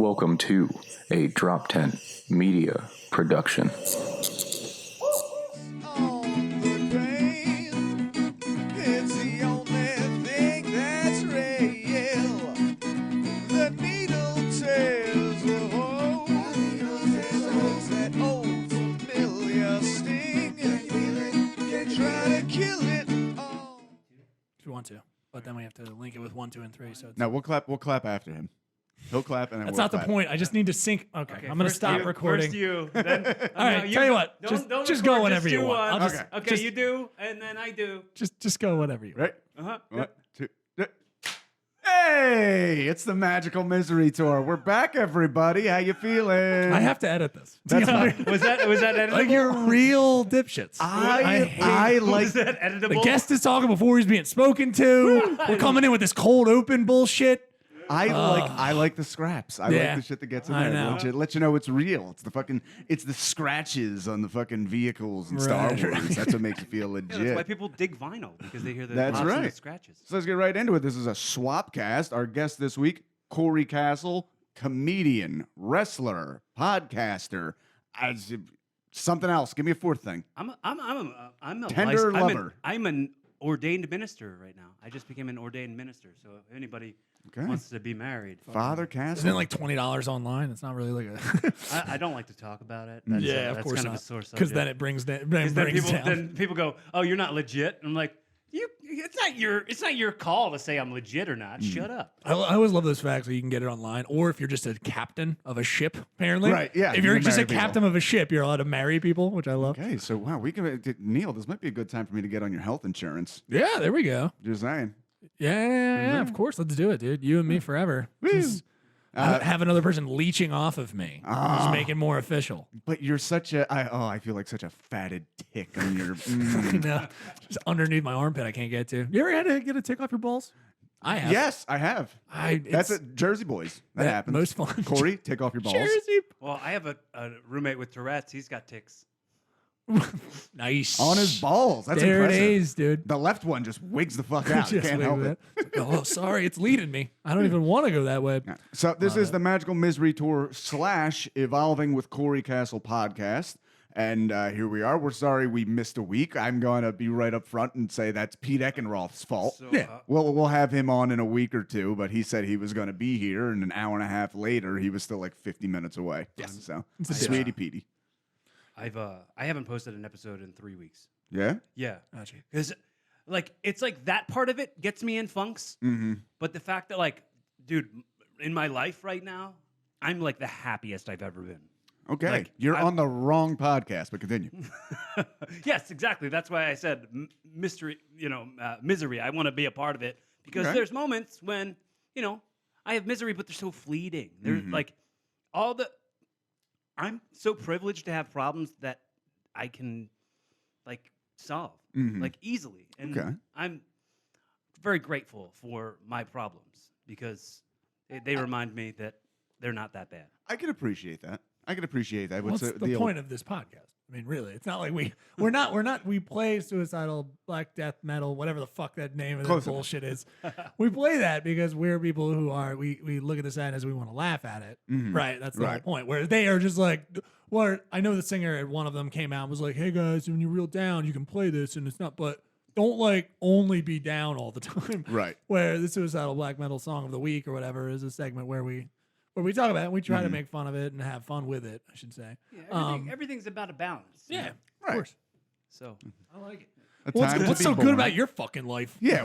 Welcome to a Drop 10 Media Production. If you want to, but then we have to link it with 1, 2, and 3. So it's, No, we'll clap. We'll clap after him. He'll clap, and then that's we'll not the clap. point. I just need to sync. Okay, I'm gonna stop recording. First you. Then, All right, tell you what. Don't Just record, go whenever just you do want. one. I'll just, Okay, just, you do, and then I do. just go whenever you want. Right? Yep. 1, 2. Hey, it's the Magical Misery Tour. We're back, everybody. How you feeling? I have to edit this. That's fine. Was that editable? Like you're real dipshits. I like Was that editable? The guest is talking before he's being spoken to. We're coming in with this cold open bullshit. I like the scraps. I Yeah, like the shit that gets in I there. know. Let you know it's real. It's the scratches on the fucking vehicles in Star Right. Wars. That's what makes you feel Yeah, that's legit. why people dig vinyl, because they hear the That's pops and the right. scratches. So let's get right into it. This is a swap cast. Our guest this week, Cory Kastle, comedian, wrestler, podcaster, something else. Give me a fourth thing. I'm a Tender lover. I'm an ordained minister right now. I just became an ordained minister. So if anybody Okay. wants to be married, Father Kastle. Isn't it like $20 online? It's not really like a. I don't like to talk about it. Mm. That's, Yeah, of that's course kind of not. a sore subject. Because then it brings down. Then people go, "Oh, you're not legit." And I'm like, it's not your call to say I'm legit or not. Shut up. I always love those facts where you can get it online, or if you're just a captain of a ship, apparently. Right, yeah, If you you're can just a marry people. captain of a ship, you're allowed to marry people, which I love. Okay, so wow, we can Neil. This might be a good time for me to get on your health insurance. Yeah, there we go. Just saying. Yeah, of course. Let's do it, dude. You and me forever. Just have another person leeching off of me. Just make it more official. But you're such a. I feel like such a fatted tick on your. You know, just underneath my armpit, I can't get to. You ever had to get a tick off your balls? I have. Yes, I have. That's it's it. Jersey boys. That that happens. most fun. Corey, take off your balls. Jersey. Well, I have a roommate with Tourette's. He's got ticks. Nice. On his balls. That's there impressive. it is, dude. The left one just wigs the fuck out. Just Can't wait help for it. that. Oh, sorry, it's leading me. I don't even want to go that way. Yeah. So this is the Magical Misery Tour / Evolving with Cory Kastle podcast. And here we are. We're sorry we missed a week. I'm going to be right up front and say that's Pete Eckenroth's fault. So, Yeah. We'll have him on in a week or two, but he said he was going to be here, and an hour and a half later, he was still like 50 minutes away. Yes. So, It's a sweetie Petey. I haven't posted an episode in 3 weeks. Yeah? Yeah, Gotcha. because like it's like that part of it gets me in funks, Mm-hmm. but the fact that like, dude, in my life right now, I'm like the happiest I've ever been. Okay. Like, You're on the wrong podcast, but continue. Yes, exactly. That's why I said mystery. Misery. I want to be a part of it because Okay. there's moments when I have misery, but they're so fleeting. They're Mm-hmm. like I'm so privileged to have problems that I can like solve like easily, and Okay. I'm very grateful for my problems because they remind me that they're not that bad. I can appreciate that. What's the point of this podcast? I mean, really, it's not like we play suicidal black death metal, whatever the fuck that name of Close that enough. bullshit is. We play that because we're people who we look at the sad as we want to laugh at it. Right. That's the whole Right. point. Where they are just like, I know the singer at one of them came out and was like, hey guys, when you're real down, you can play this and it's not, but don't like only be down all the time. Right. Where the suicidal black metal song of the week or whatever is a segment where we talk about it and we try to make fun of it and have fun with it, I should say. Yeah, everything's about a balance. Yeah, of Right. course. So I like it. A What's, time to what's be so good born. about your fucking life? Yeah,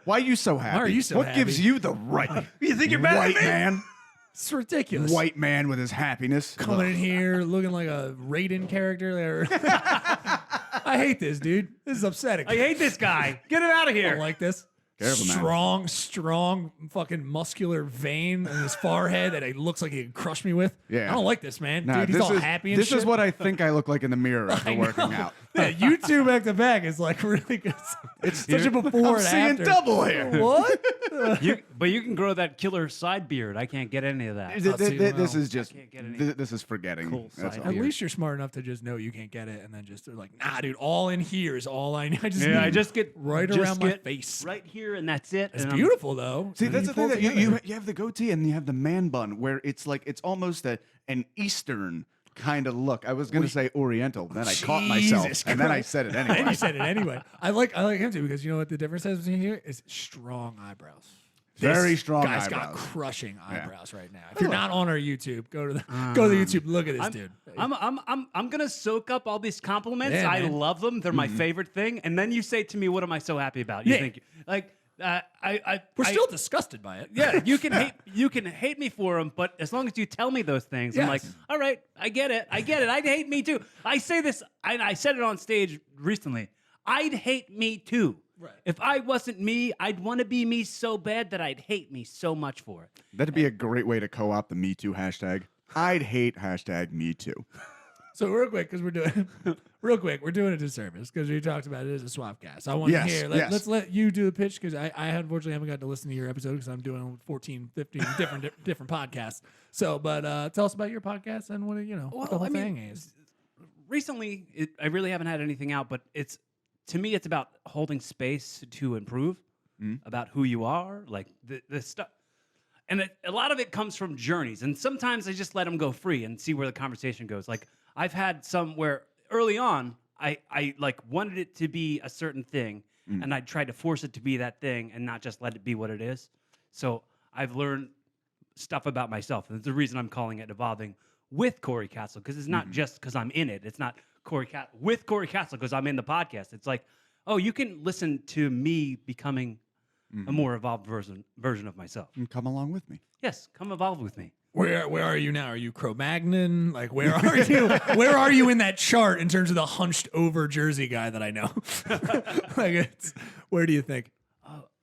why are you so happy? Why are you so What happy? gives you the right? You think you're better White than me? man. It's ridiculous. White man with his happiness. Coming in here looking like a Raiden character there. I hate this, dude. This is upsetting. I hate this guy. Get him out of I don't here. like this. Careful, man. Strong, fucking muscular vein in his forehead that it looks like he could crush me with. Yeah. I don't like this, man. Nah, Dude, he's this all is, happy and This shit. is what I think I look like in the mirror after I know. working out. Yeah, you two back to back is like really good. It's such a before I'm and seeing after. double here. What? But you can grow that killer side beard. I can't get any of that. This is just can't get any this is forgetting. cool That's side all. At least you're smart enough to just know you can't get it, and then just they're like, nah, dude, all in here is all I need. I just Yeah, need I just get right just around my get face. right here here and that's it. It's and I'm- beautiful though. See, And that's you the thing pull that together. you have the goatee and you have the man bun, where it's almost an Eastern kind of look. I was going to say Oriental, then I caught myself, Jesus and then I Christ. said it And you anyway. said it anyway. I like him too because you know what the difference is between here is strong eyebrows. Very This strong guy's got eyebrows. crushing Yeah. eyebrows right now. If you're not on our YouTube, go to the YouTube. Look at this dude. I'm gonna soak up all these compliments. Yeah, I man. love them. They're my favorite thing. And then you say to me, "What am I so happy about?" You Yeah. think like We're still disgusted by it. yeah. You can hate me for them, but as long as you tell me those things, I'm like, Yes. all right, I get it. I'd hate me too. I say this, and I said it on stage recently. I'd hate me too. Right. If I wasn't me, I'd want to be me so bad that I'd hate me so much for it. That'd be a great way to co-opt the Me Too hashtag. I'd hate hashtag Me Too. So real quick, because we're doing a disservice because we talked about it as a swap cast. I want to Yes, hear. yes. Let's let you do the pitch because I unfortunately haven't got to listen to your episode because I'm doing 14, 15 different podcasts. So, but tell us about your podcast and what what the whole thing is. Recently, I really haven't had anything out, but to me, it's about holding space to improve, about who you are, like the stuff. And a lot of it comes from journeys. And sometimes I just let them go free and see where the conversation goes. Like I've had some where early on, I like wanted it to be a certain thing and I tried to force it to be that thing and not just let it be what it is. So I've learned stuff about myself. And it's the reason I'm calling it Evolving with Cory Kastle, because it's not just because I'm in it. It's not with Cory Kastle because I'm in the podcast. It's like, oh, you can listen to me becoming a more evolved version of myself. And come along with me. Yes, come evolve with me. Where are you now? Are you Cro-Magnon? Like where are you? Where are you in that chart in terms of the hunched over Jersey guy that I know? Where do you think?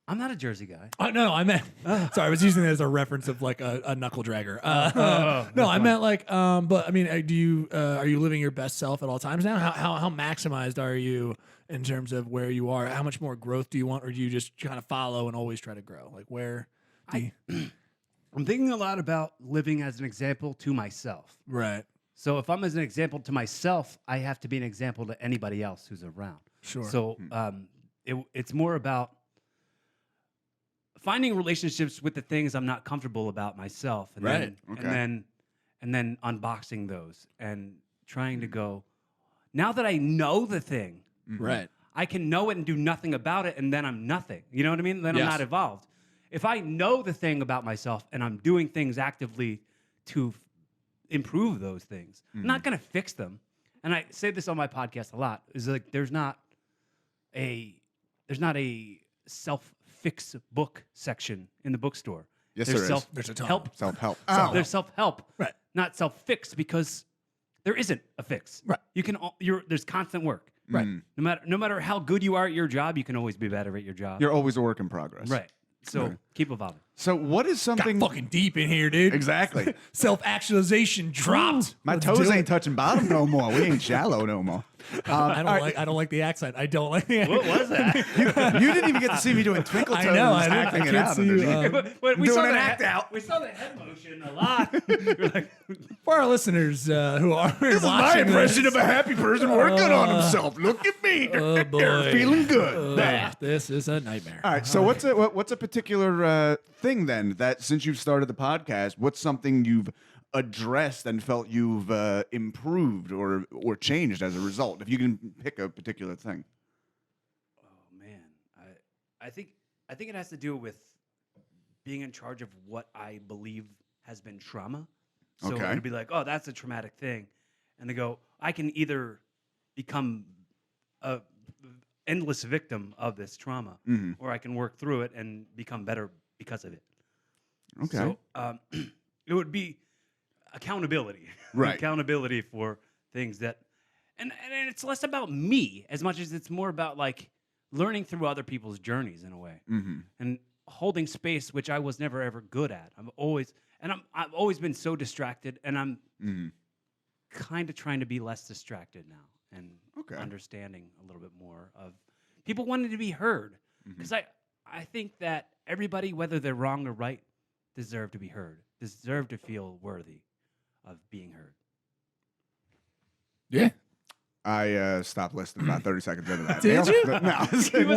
I'm not a Jersey guy. No, I meant. Sorry, I was using it as a reference of like a knuckle dragger. No, I meant like. But I mean, are you living your best self at all times now? How maximized are you in terms of where you are? How much more growth do you want, or do you just kind of follow and always try to grow? Like where? I'm thinking a lot about living as an example to myself. Right. So if I'm as an example to myself, I have to be an example to anybody else who's around. Sure. So it's more about finding relationships with the things I'm not comfortable about myself, and Right. then, Okay. and then unboxing those and trying to go. Now that I know the thing, Right. I can know it and do nothing about it, and then I'm nothing. You know what I mean? Then I'm Yes. not evolved. If I know the thing about myself and I'm doing things actively to improve those things, I'm not going to fix them. And I say this on my podcast a lot. Is like there's not a self-fix book section in the bookstore. Yes, there's there is. self There's a ton. help. Self-help. There's self-help, Right. not self-fix, because there isn't a fix. Right. You can. There's constant work. Right. No matter how good you are at your job, you can always be better at your job. You're always a work in progress. Right. So keep evolving. So what is Got something... fucking deep in here, dude. Exactly. Self-actualization dropped. My Let's toes do ain't it. touching bottom no more. We ain't shallow no more. I don't like the accent. I don't like the accent. What was that? You didn't even get to see me doing twinkle toes I know. I acting it can't out. see you. underneath. we Doing saw an the act out. We saw the head motion a lot. We're like, For our listeners who are This is my impression of a happy person working on himself. Look at me. Oh boy, Feeling good. This is a nightmare. All right. So what's a particular thing then that since you've started the podcast, what's something you've addressed and felt you've improved or changed as a result? If you can pick a particular thing. oh man, I think it has to do with being in charge of what I believe has been trauma. So Okay. it'd be like, oh, that's a traumatic thing, and they go, I can either become a endless victim of this trauma, or I can work through it and become better because of it. Okay. So it would be accountability, Right. accountability for things that, and it's less about me as much as it's more about like learning through other people's journeys in a way, and holding space, which I was never ever good at. I've always been so distracted, and I'm kind of trying to be less distracted now and Okay. understanding a little bit more of people wanting to be heard, because I think that everybody, whether they're wrong or right, deserve to be heard, deserve to feel worthy of being heard. Yeah. I stopped listening about 30 seconds into that. Did you? No,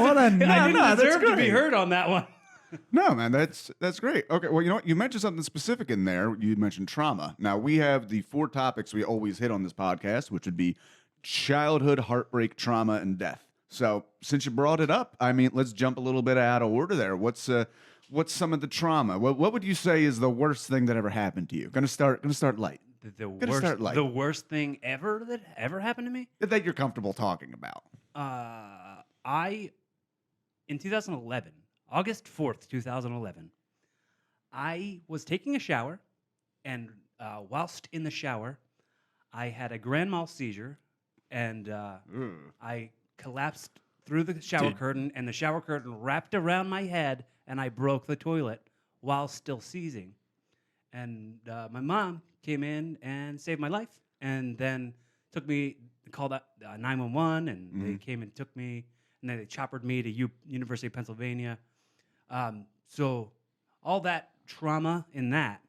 What a I night. didn't no, that's deserve to be great. heard on that one. no, man, that's great. Okay, well, you know what? You mentioned something specific in there. You mentioned trauma. Now, we have the 4 topics we always hit on this podcast, which would be childhood, heartbreak, trauma, and death. So, since you brought it up, I mean, let's jump a little bit out of order there. What's some of the trauma? What would you say is the worst thing that ever happened to you? Gonna start light. The worst thing ever that ever happened to me? That you're comfortable talking about. In 2011, August 4th, 2011, I was taking a shower, and whilst in the shower, I had a grand mal seizure, and I collapsed through the shower curtain, and the shower curtain wrapped around my head, and I broke the toilet while still seizing. And my mom came in and saved my life, and then called 911, and they came and took me, and then they choppered me to University of Pennsylvania. So all that trauma in that,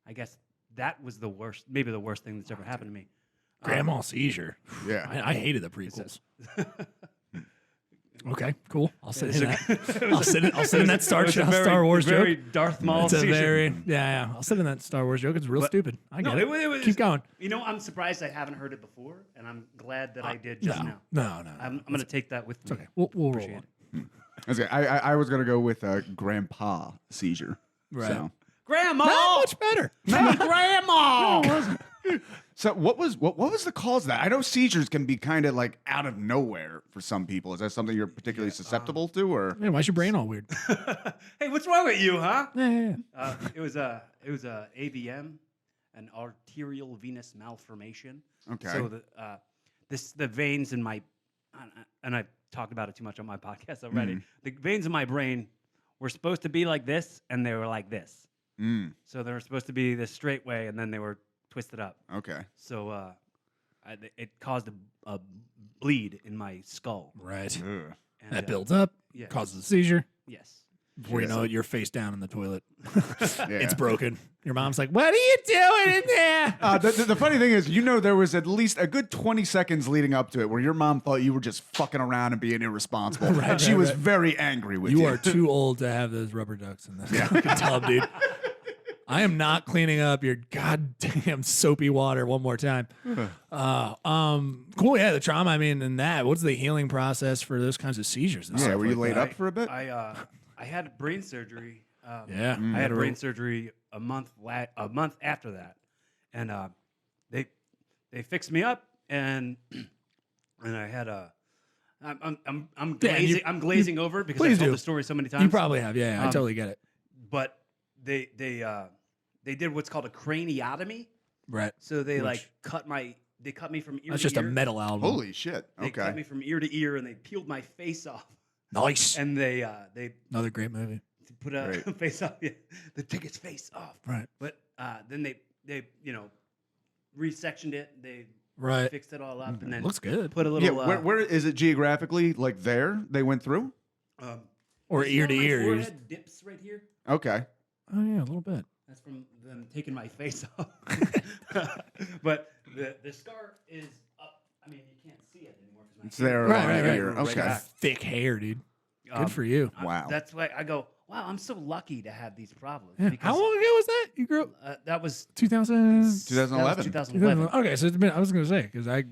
I guess that was the worst, maybe the worst thing that's ever happened to me. Grandma seizure. Yeah. I hated the prequels. Okay, cool. I'll sit in that. I'll sit in that Star Wars very joke. Darth Maul It's a seizure. very yeah. I'll sit in that Star Wars joke. It's real stupid. I get it. Keep going. You know, I'm surprised I haven't heard it before, and I'm glad that I did just now. No. I'm going to take that with me. It's okay. We'll roll Appreciate on. That's okay. I was gonna go with grandpa seizure. Right. So. Grandma! Not much better. Grandma! So what was the cause of that? I know seizures can be kind of like out of nowhere for some people. Is that something you're particularly susceptible to, or? Man, why's your brain all weird? Hey, what's wrong with you, huh? Yeah. It was a AVM, an arterial venous malformation. Okay. So the veins in my, and I've talked about it too much on my podcast already. The veins in my brain were supposed to be like this, and they were like this. So they were supposed to be this straight way, and then they were twisted up. Okay. So it caused a bleed in my skull. Right. Ugh. And, That builds up, yeah. causes a seizure. Yes. Before you know it, you're face down in the toilet. Yeah. It's broken. Your mom's like, "What are you doing in there?" The funny thing is, there was at least a good 20 seconds leading up to it where your mom thought you were just fucking around and being irresponsible. She was very angry with you. You are too old to have those rubber ducks in the fucking tub, dude. I am not cleaning up your goddamn soapy water one more time. Cool. Yeah, the trauma. I mean, and that. What's the healing process for those kinds of seizures? And Yeah, stuff were you like laid that? up for a bit? I had brain surgery. Yeah. I had brain surgery a month after that, and they fixed me up, and I had a. I'm glazing over because I've told the story so many times. You probably have. Yeah, I totally get it. But they did what's called a craniotomy. Right. So they cut me from ear to ear. That's just a metal album. Holy shit. They cut Okay. me from ear to ear, and they peeled my face off. Nice. And they Another great movie. put a face off. Yeah, they took his face off. Right. But then they resectioned it. They Right. fixed it all up, and then Looks good. put a little. Yeah, where is it geographically? Like there, they went through? Or ear to my ear. forehead dips right here. Okay. Oh yeah, a little bit. That's from them taking my face off. But the scar is up. I mean, you can't see it anymore because It's there Right. here. Right Okay. back. Thick hair, dude. Good for you. Wow. That's why I go. Wow, I'm so lucky to have these problems. Yeah. Because, How long ago was that? You grew up that was 2000. 2011. 2011. Okay, so it's been. I was gonna say because I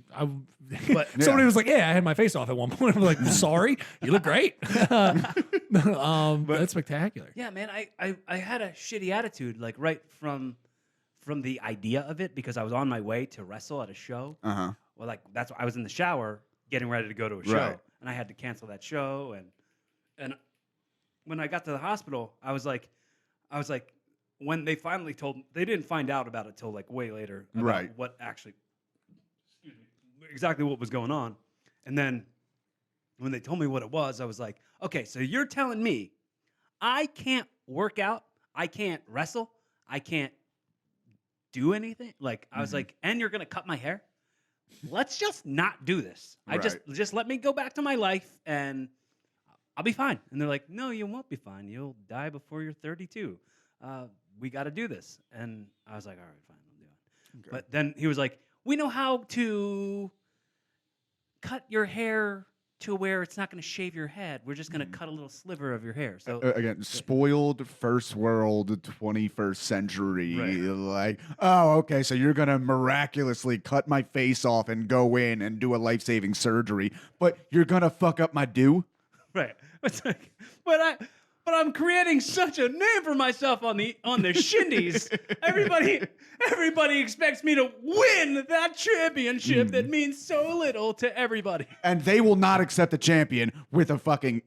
But somebody was like, "Yeah, I had my face off at one point." I'm like, "Sorry, you look great." That's spectacular. Yeah, man, I had a shitty attitude like right from the idea of it because I was on my way to wrestle at a show. Uh-huh. Well, like that's I was in the shower getting ready to go to a show, Right. and I had to cancel that show. And when I got to the hospital, I was like, when they finally they didn't find out about it till like way later about Right. what actually, exactly what was going on, and then when they told me what it was, I was like, okay, so you're telling me I can't work out, I can't wrestle, I can't do anything? Like, I was like, and you're going to cut my hair? Let's just not do this. Just let me go back to my life and I'll be fine. And they're like, no, you won't be fine. You'll die before you're 32. We got to do this. And I was like, all right, fine, I'll do it. Okay. But then he was like, we know how to cut your hair to where it's not going to shave your head. We're just going to cut a little sliver of your hair. So Again, spoiled first world 21st century. Right. Like, oh, okay, so you're gonna miraculously cut my face off and go in and do a life-saving surgery, but you're gonna fuck up my do? right. It's like, but I'm creating such a name for myself on the shindies. Everybody expects me to win that championship that means so little to everybody. And they will not accept a champion with a fucking,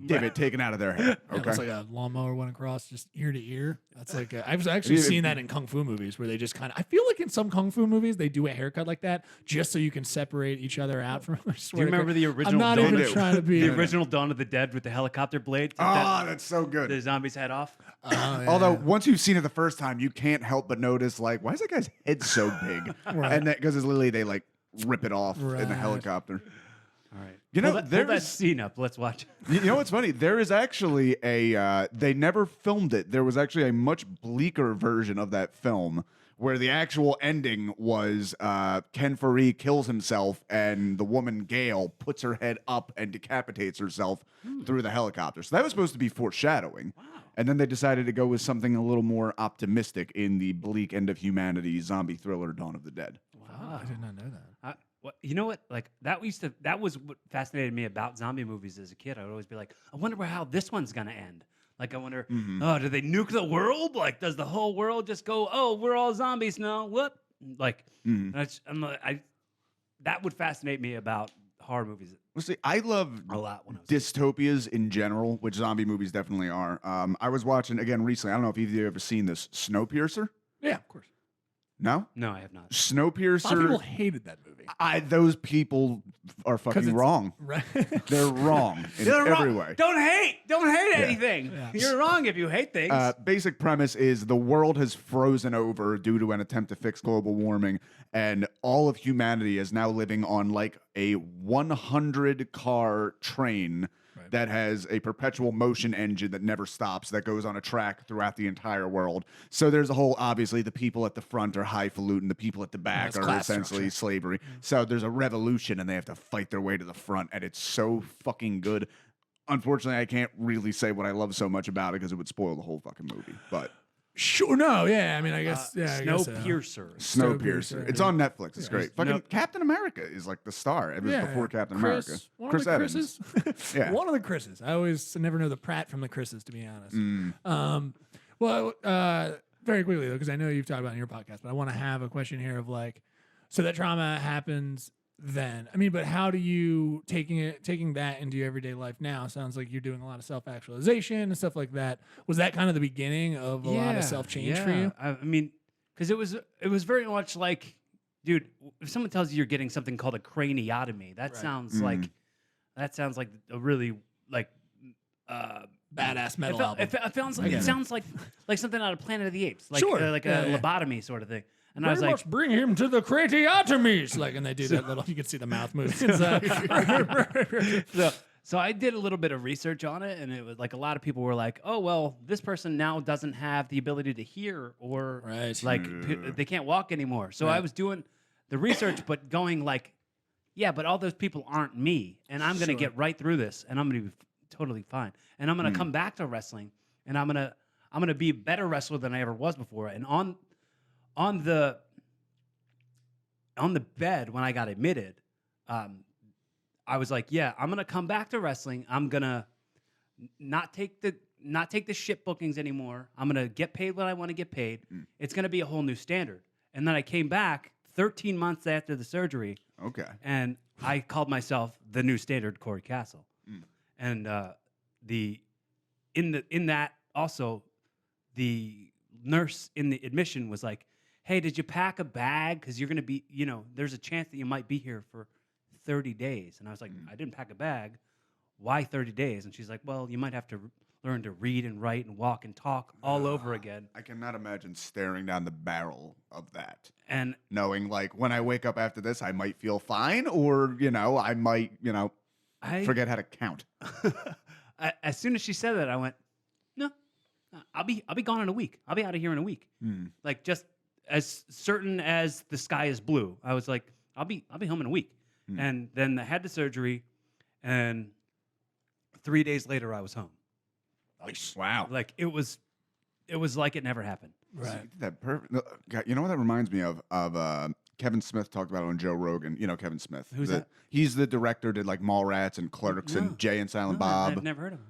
divot taken out of their head. Yeah, Okay. it's like a lawnmower went across just ear to ear. That's like I've actually seen that in kung fu movies where they just kind of. I feel like in some kung fu movies they do a haircut like that just so you can separate each other out from. Do you remember the original? I'm not Dawn even of, trying to be the original Dawn of the Dead with the helicopter blade. Oh, that's so good. The zombie's head off. yeah. Although once you've seen it the first time, you can't help but notice, like, why is that guy's head so big? Right. And that because it's literally they like rip it off in Right. the helicopter. All right. You know, pull that there's scene up. Let's watch. you know what's funny? There is actually a they never filmed it. There was actually a much bleaker version of that film where the actual ending was Ken Faree kills himself and the woman Gail puts her head up and decapitates herself through the helicopter. So that was supposed to be foreshadowing. Wow. And then they decided to go with something a little more optimistic in the bleak end of humanity zombie thriller Dawn of the Dead. Oh, I did not know that. You know what? Like that was what fascinated me about zombie movies as a kid. I would always be like, I wonder how this one's gonna end. Like I wonder, oh, do they nuke the world? Like, does the whole world just go, oh, we're all zombies now? What? Like, that would fascinate me about horror movies Well, see, I love a lot when I was dystopias in general, which zombie movies definitely are. I was watching again recently. I don't know if either of you have ever seen this Snowpiercer. Yeah, of course. No, No, I have not. A lot of people Snowpiercer. hated that movie. Those people are fucking it's- wrong. Right. They're wrong in You're every wrong. way. Don't hate anything. Yeah. You're wrong if you hate things. Basic premise is the world has frozen over due to an attempt to fix global warming, and all of humanity is now living on like a 100-car train that has a perpetual motion engine that never stops, that goes on a track throughout the entire world. So there's a whole, obviously, the people at the front are highfalutin, the people at the back it's are class essentially structure. slavery. So there's a revolution, and they have to fight their way to the front, and it's so fucking good. Unfortunately, I can't really say what I love so much about it because it would spoil the whole fucking movie. But Sure. No. Yeah. I mean, I guess. Yeah. I guess, Snowpiercer. Snowpiercer. It's on Netflix. It's great. Fucking Nope. Captain America is like the star. It was before Captain Chris, America. One Chris of the Evans. Chris's. Yeah. One of the Chris's. I always never know the Pratt from the Chris's, to be honest. Very quickly though, because I know you've talked about it in your podcast, but I want to have a question here of like, so that trauma happens then. I mean, but how do you taking that into your everyday life now? Sounds like you're doing a lot of self-actualization and stuff like that. Was that kind of the beginning of a lot of self-change for you? I mean, because it was very much like, dude, if someone tells you you're getting something called a craniotomy, that sounds like a really like Badass metal album. It sounds like something out of Planet of the Apes, like Sure. like a lobotomy sort of thing. And I We was like, must bring him to the craniotomies. Like, and they do that little. You can see the mouth moving. so I did a little bit of research on it, and it was like a lot of people were like, "Oh, well, this person now doesn't have the ability to hear, or they can't walk anymore." So I was doing the research, but going like, "Yeah, but all those people aren't me, and I'm gonna get right through this, and I'm gonna be totally fine, and I'm gonna come back to wrestling, and I'm gonna be a better wrestler than I ever was before." And on the bed when I got admitted, I was like, yeah, I'm gonna come back to wrestling. I'm gonna not take the shit bookings anymore. I'm gonna get paid what I want to get paid. It's gonna be a whole new standard. And then I came back 13 months after the surgery. Okay. And I called myself the new standard Cory Kastle. And in that also, the nurse in the admission was like, hey, did you pack a bag? Because you're going to be, there's a chance that you might be here for 30 days. And I was like, I didn't pack a bag. Why 30 days? And she's like, well, you might have to learn to read and write and walk and talk all over again. I cannot imagine staring down the barrel of that. And knowing like when I wake up after this, I might feel fine, or, I might, forget how to count. As soon as she said that, I went, no, I'll be gone in a week. I'll be out of here in a week. Like just as certain as the sky is blue. I was like, I'll be home in a week. And then I had the surgery, and 3 days later I was home. Nice. Wow. Like it was like it never happened. Right. That perfect. God, you know what that reminds me of? Kevin Smith talked about it on Joe Rogan. You know Kevin Smith. Who's that? He's the director, did like Mallrats and Clerks and Jay and Silent Bob. I've never heard of him.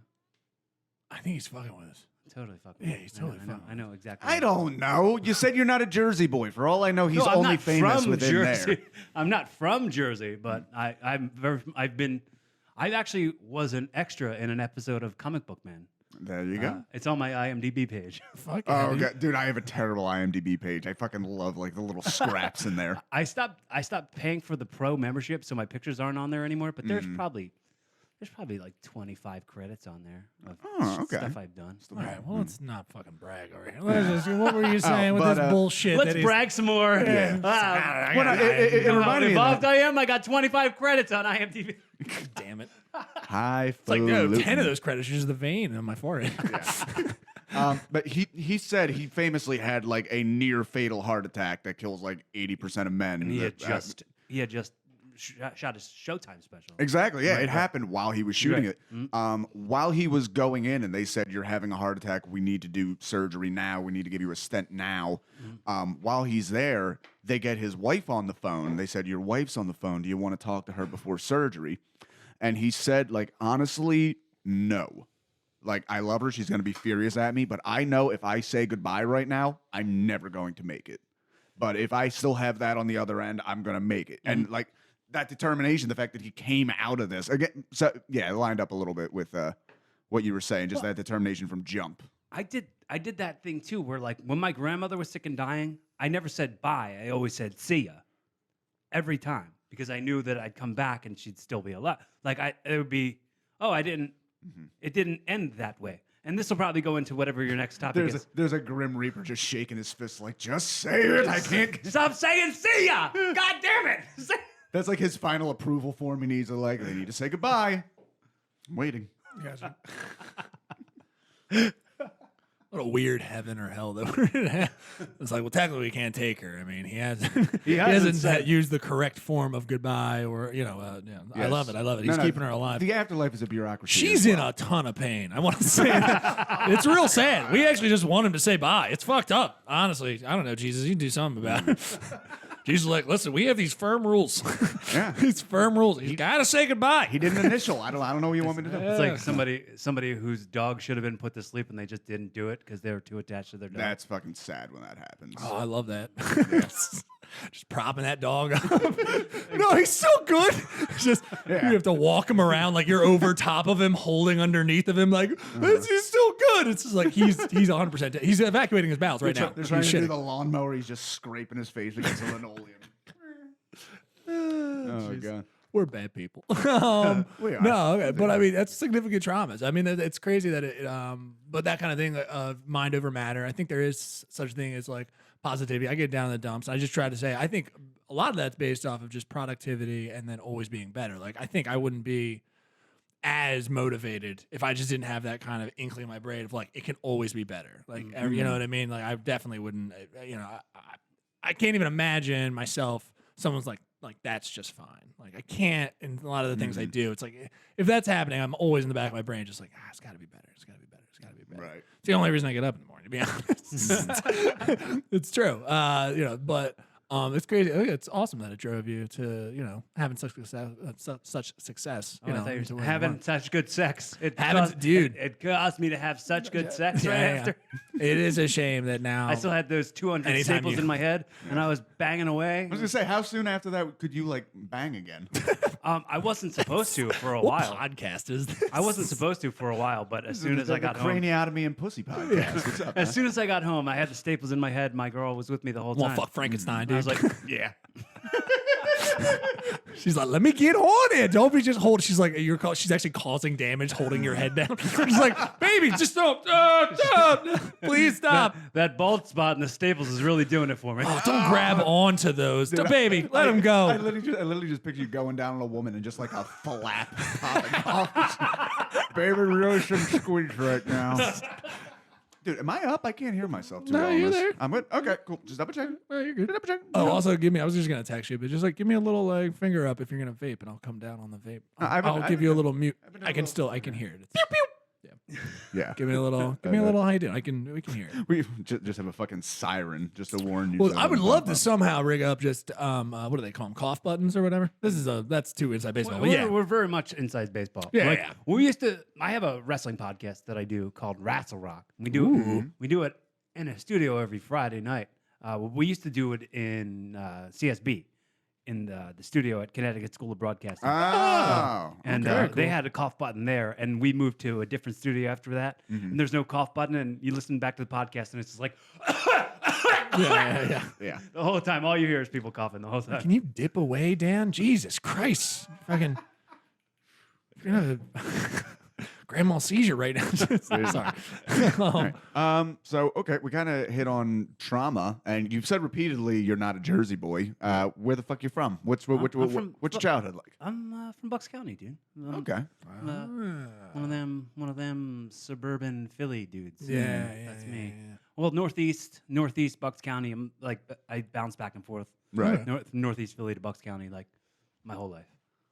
I think he's fucking with us. Totally fucking. Yeah, he's totally I know, fucking I know exactly. I don't know. You said you're not a Jersey boy. For all I know, he's No, I'm only not famous from within Jersey. there. I'm not from Jersey, but I actually was an extra in an episode of Comic Book Man. There you go. It's on my IMDb page. Fuck yeah, Oh, dude. God. Dude, I have a terrible IMDb page. I fucking love like the little scraps in there. I stopped paying for the pro membership, so my pictures aren't on there anymore. But there's probably like 25 credits on there of okay. stuff I've done. All right, well, let's not fucking brag over here. What were you saying with but, this bullshit? Let's that he's- brag some more. Yeah. Ah, Well, no, it you know how reminded me of involved that. I am. I got 25 credits on IMDb. Damn it. It's Like, no, 10 of those credits are just the vein on my forehead. But he said he famously had like a near fatal heart attack that kills like 80% of men. And he that- had just shot his Showtime special. Exactly. Yeah, it happened while he was shooting Right. it. While he was going in, and they said, "You're having a heart attack. We need to do surgery now. We need to give you a stent now." While he's there, they get his wife on the phone. They said, "Your wife's on the phone. Do you want to talk to her before surgery?" And he said, "Like honestly, no. Like I love her. She's going to be furious at me, but I know if I say goodbye right now, I'm never going to make it. But if I still have that on the other end, I'm going to make it." And like that determination, the fact that he came out of this again, so yeah, it lined up a little bit with what you were saying, just that determination from jump. I did that thing too, where like when my grandmother was sick and dying, I never said bye. I always said see ya every time because I knew that I'd come back and she'd still be alive. Like it would be, it didn't end that way. And this will probably go into whatever your next topic is. There's a Grim Reaper just shaking his fist like, just say it. I can't. Stop saying see ya! God damn it! That's like his final approval form. He needs to like, they need to say goodbye. I'm waiting. Gotcha. What a weird heaven or hell that we're in. It's like, well, technically we can't take her. I mean, he hasn't used the correct form of goodbye or, yeah. I love it. He's keeping her alive. The afterlife is a bureaucracy. She's in a ton of pain. I want to say that. It's real sad. We actually just want him to say bye. It's fucked up. Honestly, I don't know, Jesus. You can do something about it. Jesus is like, listen, we have these firm rules. Yeah. These firm rules. He's got to say goodbye. He didn't initial. I don't know what you want me to do. It's like somebody whose dog should have been put to sleep and they just didn't do it because they were too attached to their dog. That's fucking sad when that happens. Oh, I love that. Just propping that dog up. No, he's so good. It's just you have to walk him around like you're over top of him, holding underneath of him, like he's still good. It's just like he's 100%. He's evacuating his bowels right now. They're trying He's to do shitting. the lawnmower. He's just scraping his face against the linoleum. Oh god. We're bad people. We are. No, okay, but I mean that's significant traumas. I mean it's crazy that it. But that kind of thing, mind over matter. I think there is such a thing as like positivity. I get down in the dumps. I just try to say I think a lot of that's based off of just productivity and then always being better. Like I think I wouldn't be as motivated if I just didn't have that kind of inkling in my brain of like it can always be better. Like you know what I mean? Like I definitely wouldn't. I can't even imagine myself. Someone's like that's just fine. Like I can't. In a lot of the things I do, it's like if that's happening, I'm always in the back of my brain, just like it's got to be better. It's got to be better. It's got to be better. Right. It's the only reason I get up in the morning, to be honest. It's true. But it's crazy. I think it's awesome that it drove you to having such success. I thought you were having such good sex. It caused me to have such good sex right after. It is a shame that now I still had those 200 Anytime staples you- in my head, and I was banging away. I was gonna say, how soon after that could you like bang again? I wasn't supposed to for a what while. podcast is this? I wasn't supposed to for a while, but as soon as I got the home, Craniotomy and Pussy podcast. What's up? as soon as I got home, I had the staples in my head. My girl was with me the whole Well, time. fuck Frankenstein, I dude. was like, yeah. She's like, let me get on it. Don't be just holding. She's like, she's actually causing damage holding your head down. She's like, baby, just don't. Please stop. That bald spot in the staples is really doing it for me. Oh, don't grab onto those. Baby, let him go. I literally just picture you going down on a woman and just like a flap popping off. Baby, we really shouldn't squeeze right now. Dude, am I up? I can't hear myself. Too No, well on you're this. there. I'm good. Okay, cool. Just double check. Oh, you're good. Double check. Oh, also give me. I was just gonna text you, but just like give me a little like finger up if you're gonna vape, and I'll come down on the vape. I'll give you a little mute. I can hear it. It's, Yeah. give me a little. Give me a little. How you doing? We can hear it. We just have a fucking siren just to warn you. Well, so I would don't love pop to somehow rig up just what do they call them? Cough buttons or whatever. That's too inside baseball. But yeah, We're very much inside baseball. Yeah, Like, yeah. we used to. I have a wrestling podcast that I do called Wrestle Rock. We do it in a studio every Friday night. We used to do it in CSB, in the studio at Connecticut School of Broadcasting. Oh, And okay, they had a cough button there, and we moved to a different studio after that. And there's no cough button, and you listen back to the podcast, and it's just like yeah. the whole time. All you hear is people coughing the whole time. Can you dip away, Dan? Jesus Christ, fucking. You're gonna have a grand mal seizure right now. Sorry. So okay, we kind of hit on trauma, and you've said repeatedly you're not a Jersey boy. Where the fuck you from? What's your childhood like? I'm from Bucks County, dude. Okay. One of them suburban Philly dudes. Yeah, That's yeah, me. yeah. Well, northeast Bucks County. I'm like I bounce back and forth. Right. Northeast Philly to Bucks County, like my whole life,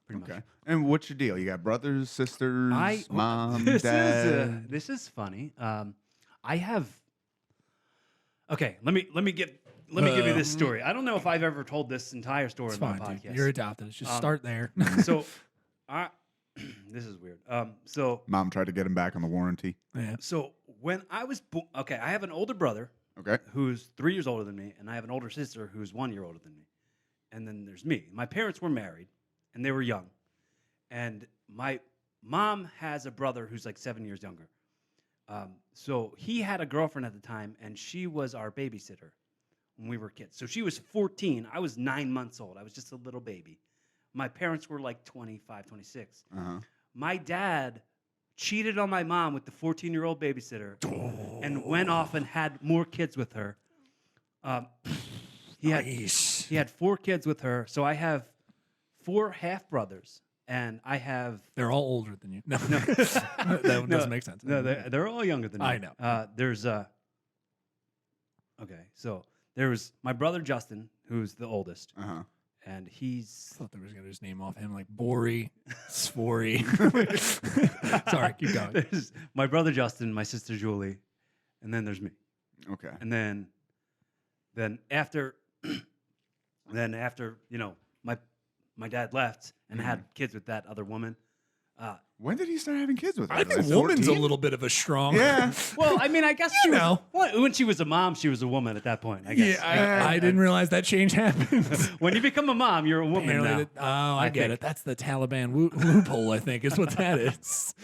pretty Okay. much. And what's your deal? You got brothers, sisters, mom, this dad? this is funny. I have. Okay, let me give you this story. I don't know if I've ever told this entire story It's in my fine, podcast. dude. You're adopted. Let's just start there. So, this is weird. So Mom tried to get him back on the warranty. Yeah. So when I was okay, I have an older brother Okay. who's 3 years older than me, and I have an older sister who's 1 year older than me. And then there's me. My parents were married, and they were young. And my mom has a brother who's like 7 years younger. So he had a girlfriend at the time, and she was our babysitter when we were kids. So she was 14. I was 9 months old. I was just a little baby. My parents were like 25, 26. My dad cheated on my mom with the 14-year-old babysitter and went off and had more kids with her. He had 4 kids with her. So I have 4 half-brothers, and I have... They're all older than you. No. That doesn't make sense. No, they're all younger than me. I know. There's... Okay, so there's my brother Justin, who's the oldest. And he's... I thought they were going to just name off him like Bori, Sfori. Sorry, keep going. There's my brother Justin, my sister Julie, and then there's me. Okay. And then after you know my dad left and had kids with that other woman. When did he start having kids with her? I think Like woman's 14? a little bit of a strong. Yeah. Well, I mean, I guess she know. when she was a mom, she was a woman at that point. I guess. Yeah, I didn't realize that change happened. When you become a mom, you're a woman Apparently now. I get think. it. That's the Taliban loophole, I think, is what that is.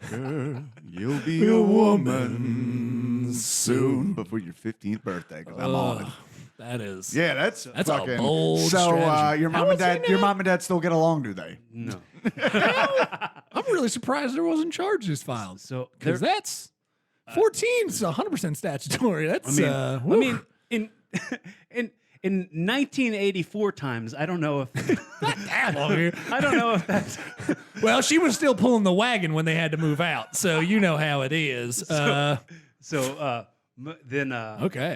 Girl, you'll be a woman soon before your 15th birthday. 'Cause I'm on it. That is. Yeah, that's a fucking, bold So strategy. your How mom and is he dad, your now? mom and dad still get along, do they? No. I'm really surprised there wasn't charges filed. So Because that's 14 is 100% statutory. That's I mean, in 1984 times, I don't know if that long here. I don't know if that's Well, she was still pulling the wagon when they had to move out, so you know how it is. Okay,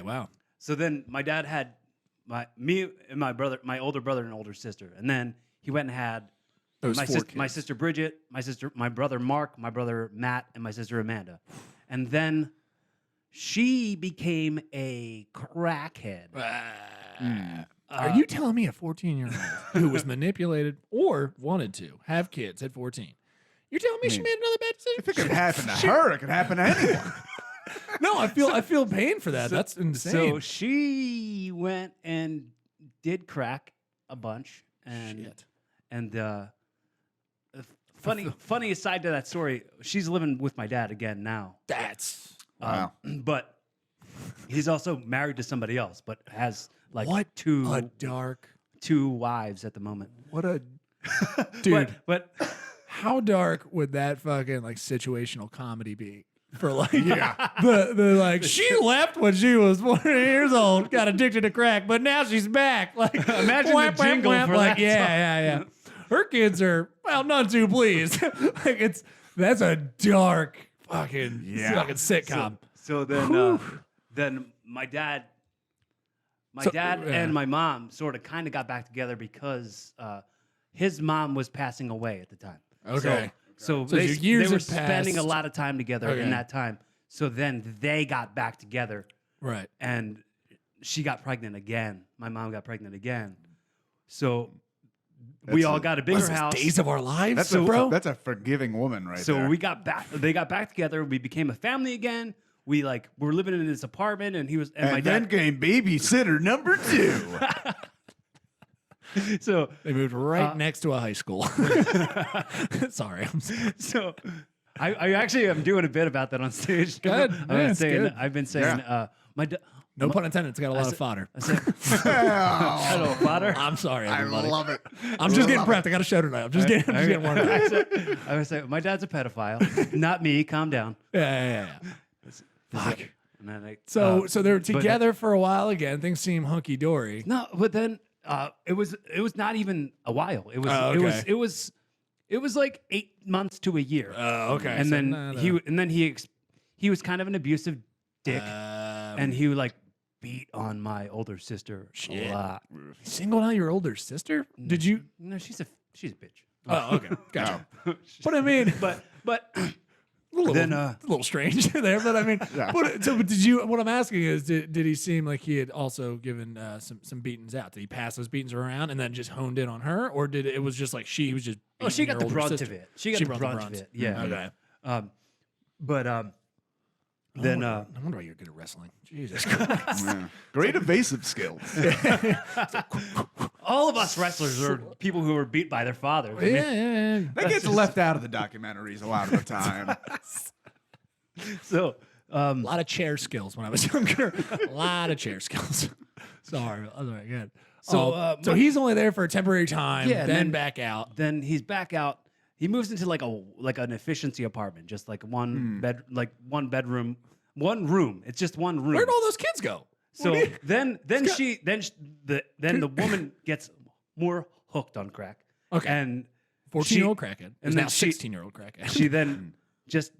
wow. So then my dad had me and my brother, my older brother and older sister, and then he went and had Those my 4 kids. my sister Bridget, my brother Mark, my brother Matt, and my sister Amanda, and then she became a crackhead. Are you telling me a 14-year-old who was manipulated or wanted to have kids at 14? You're telling me she made another bad decision? If it could happen to her, it could happen to anyone. No, I feel pain for that. That's insane. So she went and did crack a bunch, and Shit. and funny aside to that story, she's living with my dad again now. That's Wow. But he's also married to somebody else, but has like a two dark. wives at the moment. What a dude. But How dark would that fucking like situational comedy be? For like the like she left when she was 40 years old, got addicted to crack, but now she's back. Like Imagine the jingle for like that yeah. Her kids are none too pleased. Like that's a dark fucking sitcom. So then my dad yeah. and my mom sort of kind of got back together because his mom was passing away at the time. Okay. So So they your years were had spending a passed. lot of time together Okay. in that time. So then they got back together, Right. and she got pregnant again. My mom got pregnant again. So we all got a bigger What's this, house. Days of Our Lives, That's bro? that's a forgiving woman right So there. we got back. They got back together. We became a family again. We were living in this apartment, and he was and my then dad. came babysitter number 2. So They moved right next to a high school. Sorry. so I actually am doing a bit about that on stage. Good. Yeah, it's good. I've been saying my No pun intended. It's got a lot of fodder. hello father. I'm sorry, I everybody. love it. I'm just getting prepped. I got a show tonight. I'm just getting warmed up. I was saying my dad's a pedophile, not me. Calm down. Yeah. Fuck. And then So they're together for a while again. Things seem hunky dory. no, but then it was not even a while. It was Oh, okay. it was like 8 months to a year. Oh, okay. And So then not he was kind of an abusive dick, and and he like beat on my older sister a lot. singled out your older sister. Did you? No, she's a bitch. Oh, okay, gotcha. But I mean, But a little, then, a little strange there. But I mean, but did you? What I'm asking is, did he seem like he had also given some beatings out? Did he pass those beatings around and then just honed in on her, or did it was just like she was just? oh, she beating got your the older brunt sister? of it. She got the brunt of it. Yeah. Okay. But then I wonder why you're good at wrestling. Jesus Christ. Yeah. Great evasive skills. all of us wrestlers are people who were beat by their fathers. I mean, yeah. That gets left out of the documentaries a lot of the time. So A lot of chair skills when I was younger. A lot of chair skills. Sorry. All right, good. So he's only there for a temporary time, Yeah, and then then- back out. then he's back out. He moves into like an efficiency apartment, just like one bedroom, one room. It's just one room. Where'd all those kids go? So then the woman gets more hooked on crack. Okay. And 14-year-old crackhead. and Now then she- 16-year-old crackhead. she then just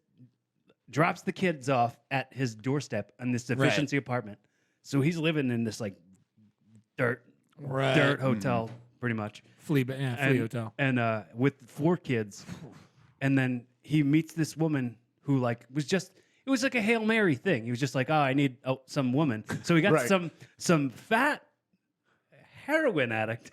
drops the kids off at his doorstep in this efficiency apartment. So he's living in this like dirt hotel, pretty much. Flea and, hotel. And with 4 kids. And then he meets this woman who like it was like a Hail Mary thing. He was just like, oh, I need some woman. So he got Right. some fat heroin addict.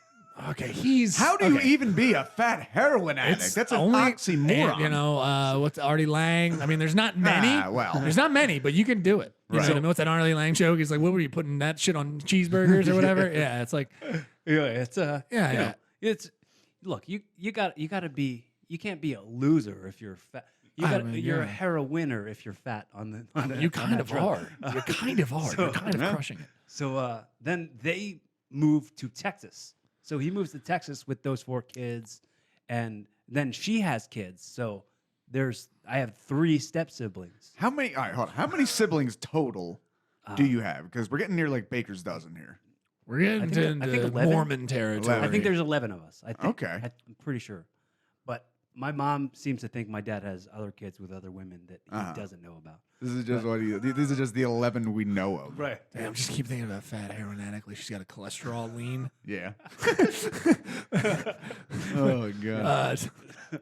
Okay, How do you even be a fat heroin addict? It's That's an only- oxymoron. And, you know, what's Artie Lang? I mean, there's not many. well. There's not many, but you can do it. You know Right. what I mean? What's that Artie Lang joke? He's like, what were you putting that shit on cheeseburgers or whatever? Yeah, it's like, Yeah, it's yeah. you know, it's look, you gotta be, you can't be a loser if you're fat. You're a heroiner if you're fat on the You kind of are. You kind of are. You're kind of crushing it. So then they move to Texas. So he moves to Texas with those 4 kids, and then she has kids. So I have 3 step siblings. How many? All right, hold on. How many siblings total do you have? Because we're getting near like Baker's dozen here. We're getting I think into 11. Mormon territory. I think there's 11 of us. I think. Okay. I'm pretty sure. But my mom seems to think my dad has other kids with other women that he doesn't know about. This is just these are just the 11 we know of. Right. Damn, just keep thinking about fat heroin addict. Like she's got a cholesterol lean. Yeah. Oh god.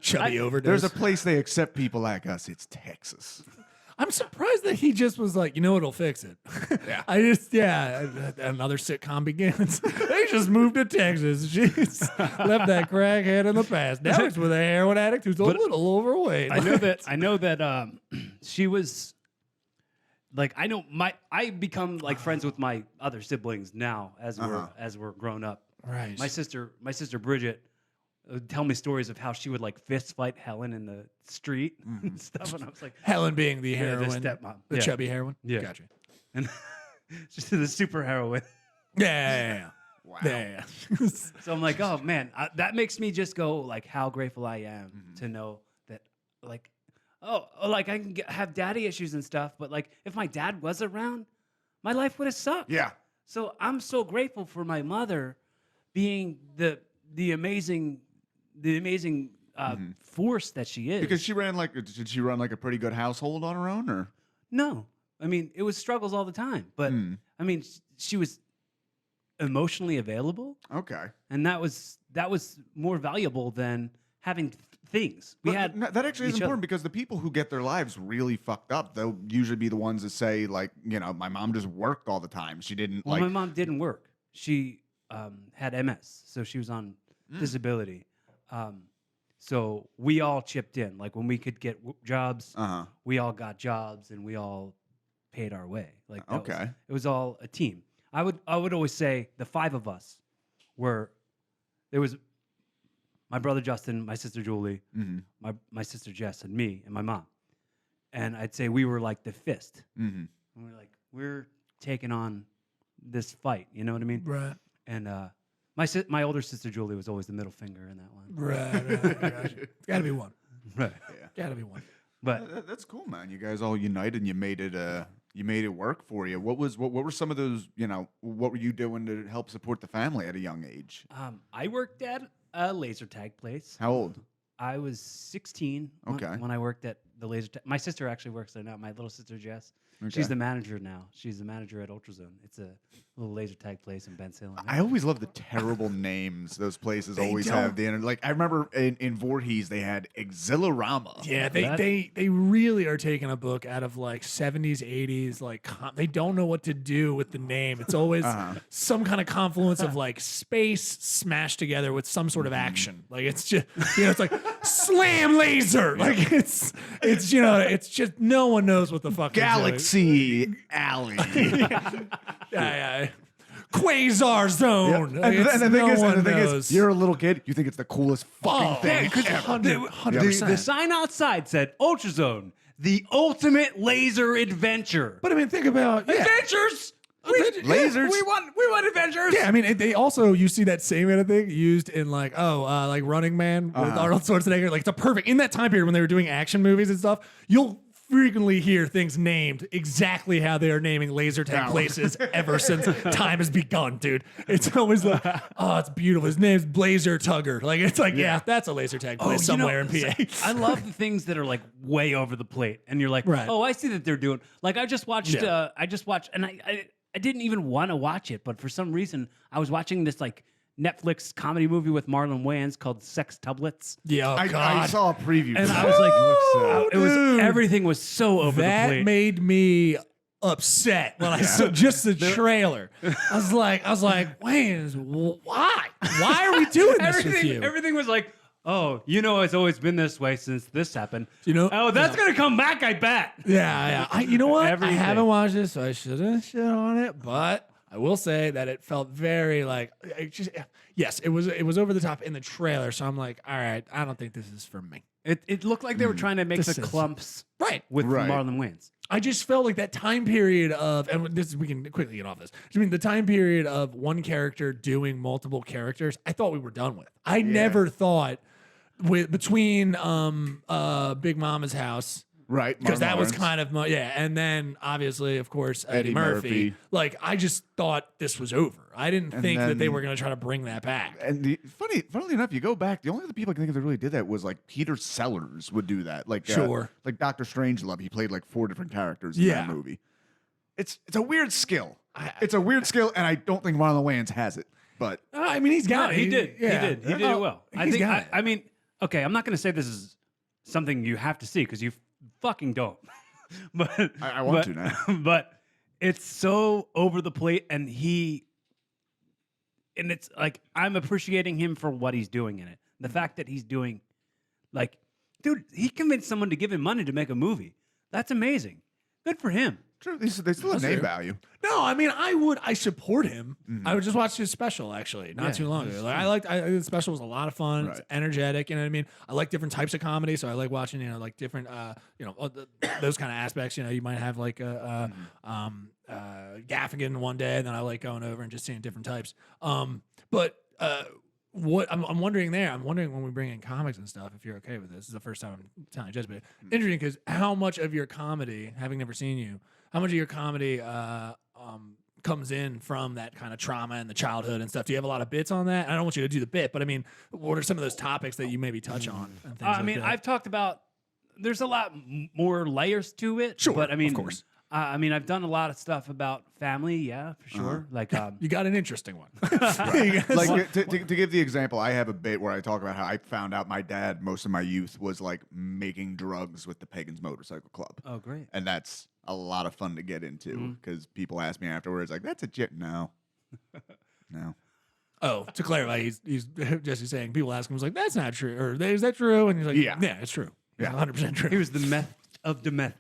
Chubby overdose. There's a place they accept people like us. It's Texas. I'm surprised that he just was like, you know what'll fix it. Yeah. Another sitcom begins. They just moved to Texas. She's left that crackhead in the past. Now he's with a heroin addict who's a little overweight. I know that she was like I become like friends with my other siblings now as we're grown up. Right. My sister Bridget would tell me stories of how she would like fist fight Helen in the street and stuff, and I was like, Helen being the the heroin. stepmom. The Yeah. chubby heroin. Yeah. Gotcha. and just the super heroine. Yeah. Wow. Yeah. So I'm like, oh man, that makes me just go like, how grateful I am to know that, like, like I can have daddy issues and stuff, but like if my dad was around, my life would have sucked. Yeah. So I'm so grateful for my mother being the amazing force that she is. Because did she run like a pretty good household on her own, or? No. I mean, it was struggles all the time. But I mean, she was emotionally available, Okay. and that was more valuable than having things. We But had that actually is each important other. because the people who get their lives really fucked up, they'll usually be the ones that say, like, you know, my mom just worked all the time. She didn't Well, like. my mom didn't work. She had MS, so she was on disability. So we all chipped in. Like when we could get jobs, we all got jobs, and we all paid our way. Like that Okay. it was all a team. I would always say the five of us were. There was my brother Justin, my sister Julie, my sister Jess, and me, and my mom. And I'd say we were like the fist. And we're taking on this fight. You know what I mean? Right. And my older sister Julie was always the middle finger in that one. Right. Gotcha. It's got to be one. Right. Got to be one. But That's cool, man. You guys all united and you made it work for you. What were some of those, you know, what were you doing to help support the family at a young age? I worked at a laser tag place. How old? I was 16 when I worked at the laser tag. My sister actually works there now. My little sister Jess. She's the manager now. She's the manager at Ultrazone. It's a little laser tag place in Ben Salem. I always love the terrible names those places always have. Like I remember in Voorhees they had Exhilarama. Yeah, they really are taking a book out of like 70s, 80s. Like they don't know what to do with the name. It's always some kind of confluence of like space smashed together with some sort of action. Like it's just it's like slam laser. Like it's just no one knows what the fuck. Galaxy Alley. Yeah. Quasar Zone. And the thing knows. is, you're a little kid, you think it's the coolest fucking thing. Yeah, 100%. The sign outside said Ultrazone, the ultimate laser adventure. But I mean, think about Adventures. Lasers. We want adventures. Yeah, I mean, they also you see that same kind of thing used in like like Running Man with Arnold Schwarzenegger. Like it's a perfect in that time period when they were doing action movies and stuff. You'll frequently hear things named exactly how they are naming laser tag places ever since time has begun, dude. It's always like, oh, it's beautiful. His name's Blazer Tugger. Like it's like, yeah, that's a laser tag place somewhere in PA. I love the things that are like way over the plate, and you're like, Right. oh, I see that they're doing. Like I just watched, and I didn't even want to watch it, but for some reason I was watching this like Netflix comedy movie with Marlon Wayans called Sex Tublets. Yeah, oh, I God. saw a preview. And for I that. was like, Looks, it was dude. everything was so over the That plate. made me upset when I saw just the trailer. I was like, Wayans, why? Why are we doing this with you? Everything was like, oh, it's always been this way since this happened. Oh, that's gonna come back, I bet. Yeah. You know what? Everything. I haven't watched this, so I shouldn't shit on it. But I will say that it felt very like yes, it was over the top in the trailer. So I'm like, all right, I don't think this is for me. It looked like they were trying to make This the is- clumps Right. with Right. Marlon Wayans. I just felt like that time period of, and we can quickly get off this. I mean, the time period of one character doing multiple characters, I thought we were done with. I never thought between Big Mama's House. right. Because that was Lawrence. kind of and then obviously, of course, Eddie Murphy. Like I just thought this was over. I didn't think that they then- were going to try to bring that back. And funnily enough, you go back. The only other people I can think of that really did that was like Peter Sellers would do that. Like Sure. like Dr. Strangelove. He played like 4 different characters in that movie. It's a weird skill. It's a weird skill, and I don't think Marlon Wayans has it. But I mean, he's got it. He did. Yeah. He did it well. I He's think. got it. I mean, okay. I'm not going to say this is something you have to see because you fucking don't. But I want to now. But it's so over the plate, and it's like I'm appreciating him for what he's doing in it. The fact that he's doing, like, dude, he convinced someone to give him money to make a movie. That's amazing. Good for him. True, they still have name value. No, I mean, I support him. I would just watch his special actually not too long ago. Like, the special was a lot of fun. It's Right. energetic. You know what I mean? I like different types of comedy, so I like watching like different those kind of aspects. You might have like Gaffigan one day, and then I like going over and just seeing different types. But what I'm wondering when we bring in comics and stuff, if you're okay with this is the first time I'm telling you, just but interesting because how much of your comedy, having never seen you, how much of your comedy comes in from that kind of trauma and the childhood and stuff? Do you have a lot of bits on that? I don't want you to do the bit, but I mean, what are some of those topics that you maybe touch on? And things I mean, that? I've talked about. There's a lot more layers to it. Sure, but I mean, of course. I mean, I've done a lot of stuff about family, yeah, for sure. Like, You got an interesting one. Like to give the example, I have a bit where I talk about how I found out my dad most of my youth was like making drugs with the Pagans Motorcycle Club. oh, great. And that's a lot of fun to get into because people ask me afterwards, like, "That's a jet." No, no. Oh, to clarify, he's Jesse's saying people ask him, he's like, "That's not true," or "Is that true?" And he's like, "Yeah, it's true. Yeah, 100% true." He was the meth of the meth.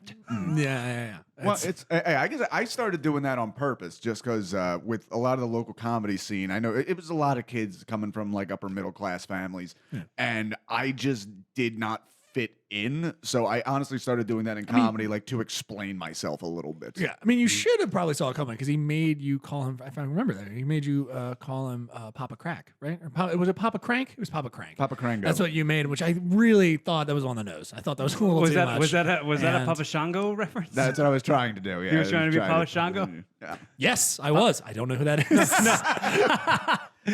Yeah. Well, I guess I started doing that on purpose just because with a lot of the local comedy scene, I know it was a lot of kids coming from like upper middle class families, and I just did not fit in. So I honestly started doing that in comedy, like to explain myself a little bit. Yeah, I mean, you should have probably saw it coming because he made you call him. If I remember that, he made you call him Papa Crack, right? Or was it Papa Crank? It was Papa Crank. Papa Crango. That's what you made, which I really thought that was on the nose. I thought that was a little Was too that much. was that a And- Papa Shango reference? That's what I was trying to do. Yeah, He was trying to be Papa to- Shango? Yeah. Yes, I was. I don't know who that is.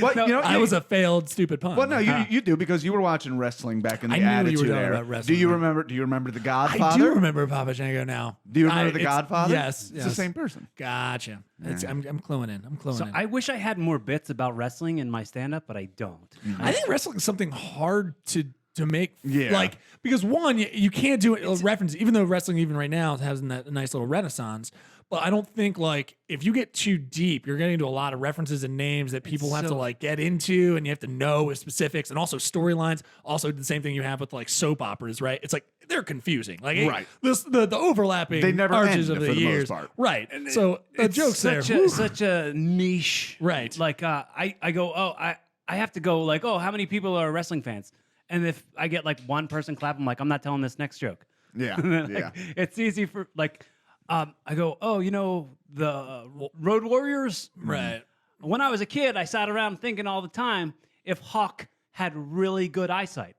But you know, I was a failed, stupid pun. well, no, you do because you were watching wrestling back in the I knew you were Attitude talking Era. about wrestling. Do you remember? Do you remember the Godfather? I do remember Papa Shango now. Do you remember the it's- Godfather? Yes, it's the same person. Gotcha. I'm cluing in. I'm cluing So in. I wish I had more bits about wrestling in my stand-up, but I don't. I think wrestling is something hard to make. Yeah. Like, because one, you can't do it reference, even though wrestling even right now has that nice little renaissance. But I don't think like if you get too deep, you're getting into a lot of references and names that people have to like get into, and you have to know with specifics and also storylines. Also, the same thing you have with like soap operas, right? It's like they're confusing. Like Right. the overlapping They never arches end of for the the most years, part. right? So the jokes there, Such a niche, Right. Like I go, I have to go like, oh, how many people are wrestling fans? And if I get like one person clap, I'm like, I'm not telling this next joke. Yeah, Like, yeah. It's easy for like, I go, oh, you know the Road Warriors, right? When I was a kid, I sat around thinking all the time if Hawk had really good eyesight.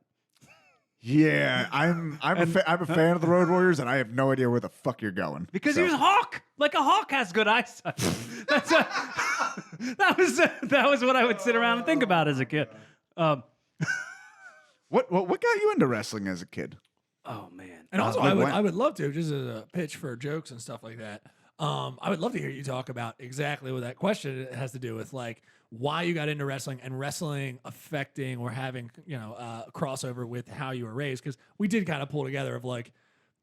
Yeah, I'm a fan of the Road Warriors, and I have no idea where the fuck you're going. Because So- he was a hawk. Like a hawk has good eyesight. That was what I would sit around and think about as a kid. What got you into wrestling as a kid? Oh man. And also, like what? I would love to, just as a pitch for jokes and stuff like that. I would love to hear you talk about exactly what that question has to do with, like why you got into wrestling and wrestling affecting or having a crossover with how you were raised. Because we did kind of pull together of like,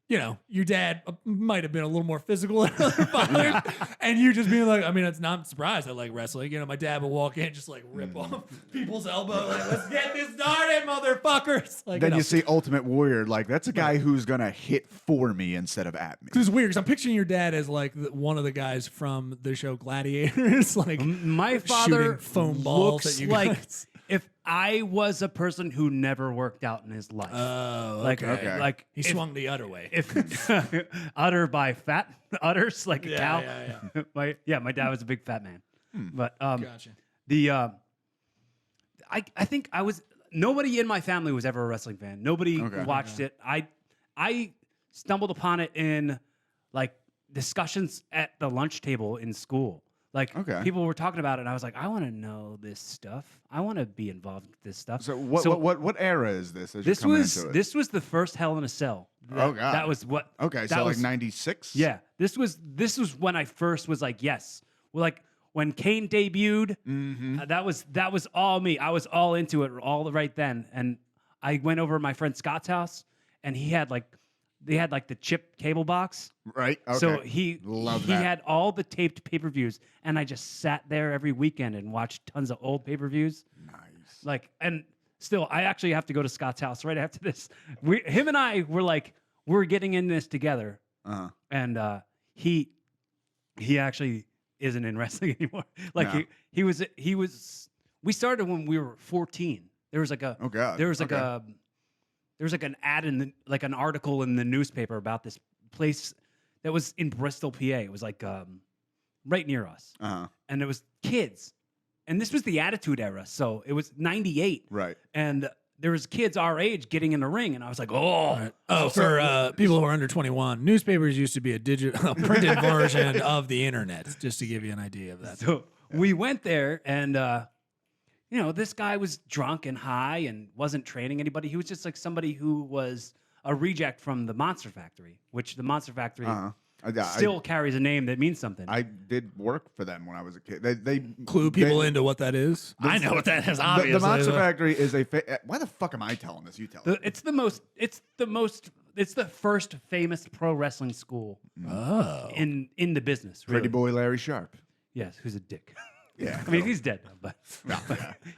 your dad might have been a little more physical than other fathers, and you just being like, I mean, it's not surprised I like wrestling. My dad would walk in, just like rip off people's elbow, like, let's get this started, motherfuckers. Like, Then you see Ultimate Warrior, like that's a guy who's gonna hit for me instead of at me. It's weird because I'm picturing your dad as like one of the guys from the show Gladiators, like My shooting father foam balls looks at you like guys. if I was a person who never worked out in his life. Oh, like, okay. like He if- swung the other way. If utter by fat utters like a cow. Yeah. My dad was a big fat man. But Gotcha. the I think nobody in my family was ever a wrestling fan. Nobody watched it. I stumbled upon it in like discussions at the lunch table in school. Like people were talking about it, and I was like, I want to know this stuff. I want to be involved with this stuff. So what era is this? As This you're coming was into it? this was the first Hell in a Cell. Oh, God. That was what. Okay, that so was, like 96. Yeah, this was when I first was like, yes. Well, like when Kane debuted, that was all me. I was all into it all right then, and I went over to my friend Scott's house, and they had like the chip cable box. Right. Okay. So he Love that. had all the taped pay-per-views, and I just sat there every weekend and watched tons of old pay-per-views. Nice. Like, and still, I actually have to go to Scott's house right after this. Him and I were like, we're getting in this together, and he actually isn't in wrestling anymore. Like No. he was. We started when we were 14. There was like a there was like an ad in an article in the newspaper about this place that was in Bristol, PA. It was like right near us, and it was kids, and this was the Attitude Era, so it was '98, Right. and there was kids our age getting in the ring, and I was like, oh. For people who are under 21, newspapers used to be a printed version of the internet, just to give you an idea of that. So we went there, and this guy was drunk and high and wasn't training anybody. He was just like somebody who was a reject from the Monster Factory, which the Monster Factory still carries a name that means something. I did work for them when I was a kid. They Clue people into what that is. I know what that is. Obviously, the Monster Factory is a. Why the fuck am I telling this? You tell me. It's the first famous pro wrestling school in the business. Really. Pretty boy Larry Sharp. Yes, who's a dick. Yeah, I mean, he's dead now, but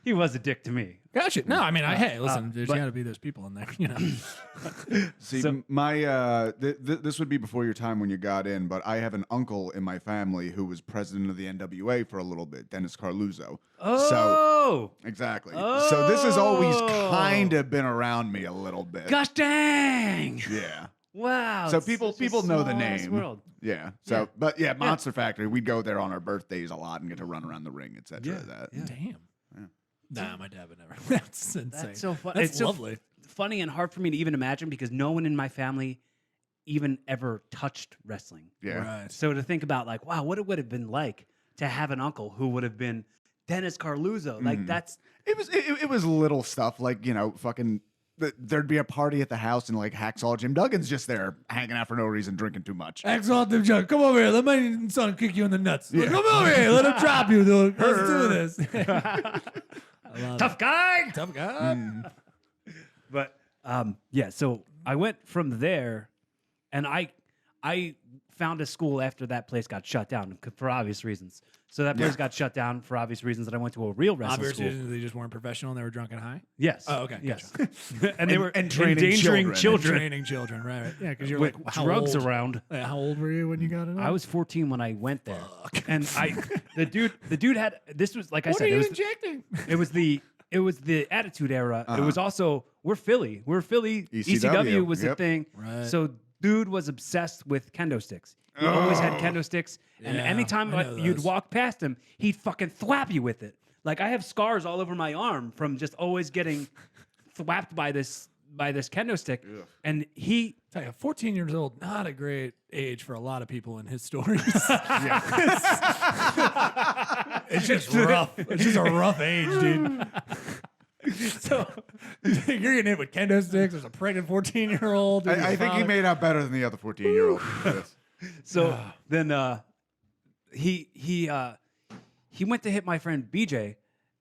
he was a dick to me. Gotcha. No, I mean, hey, listen, there's got to be those people in there, you know. See, So- my this would be before your time when you got in, but I have an uncle in my family who was president of the NWA for a little bit, Dennis Carluzzo. So Oh, exactly. So this has always Oh. kind of been around me a little bit. gosh dang! Yeah. Wow. So it's people such a know the small-ass name. World. Yeah. So, but yeah, Monster Factory. We'd go there on our birthdays a lot and get to run around the ring, etc. Yeah. Damn. Nah, my dad would never. That's insane. That's so fun. That's It's so lovely. funny and hard for me to even imagine because no one in my family even ever touched wrestling. Yeah. Right. So to think about like, wow, what it would have been like to have an uncle who would have been Dennis Carluzzo. Like that's It was little stuff like, fucking there'd be a party at the house and like Hacksaw Jim Duggan's just there hanging out for no reason, drinking too much. Exalted John, come over here. Let my son kick you in the nuts. Come over here. Let him drop you, dude. Let's do this. I love tough guy. it. Tough guy. But yeah, so I went from there, and I found a school after that place got shut down for obvious reasons. So that place got shut down for obvious reasons, and I went to a real wrestling Obviously, school. they just weren't professional and they were drunk and high. Yes. Oh, okay, Yes. and they were and training endangering children. Training children, right? Yeah, because you're with like, how drugs old? around. Yeah, how old were you when you got it? I was 14 when I went there, and the dude had this was like I What said are it you was injecting? it was the Attitude Era. It was also we're Philly. ECW was a Yep. thing. Right. So dude was obsessed with kendo sticks. He always had kendo sticks, and Yeah, anytime I know you'd those. walk past him, he'd fucking thwap you with it. Like I have scars all over my arm from just always getting thwapped by this kendo stick. And he Tell you, 14 years old, not a great age for a lot of people in his stories. It's just rough. It's just a rough age, dude. So you're getting hit with kendo sticks. There's a pregnant 14-year-old. I think he made out better than the other 14-year-old. Yes. So then he went to hit my friend BJ,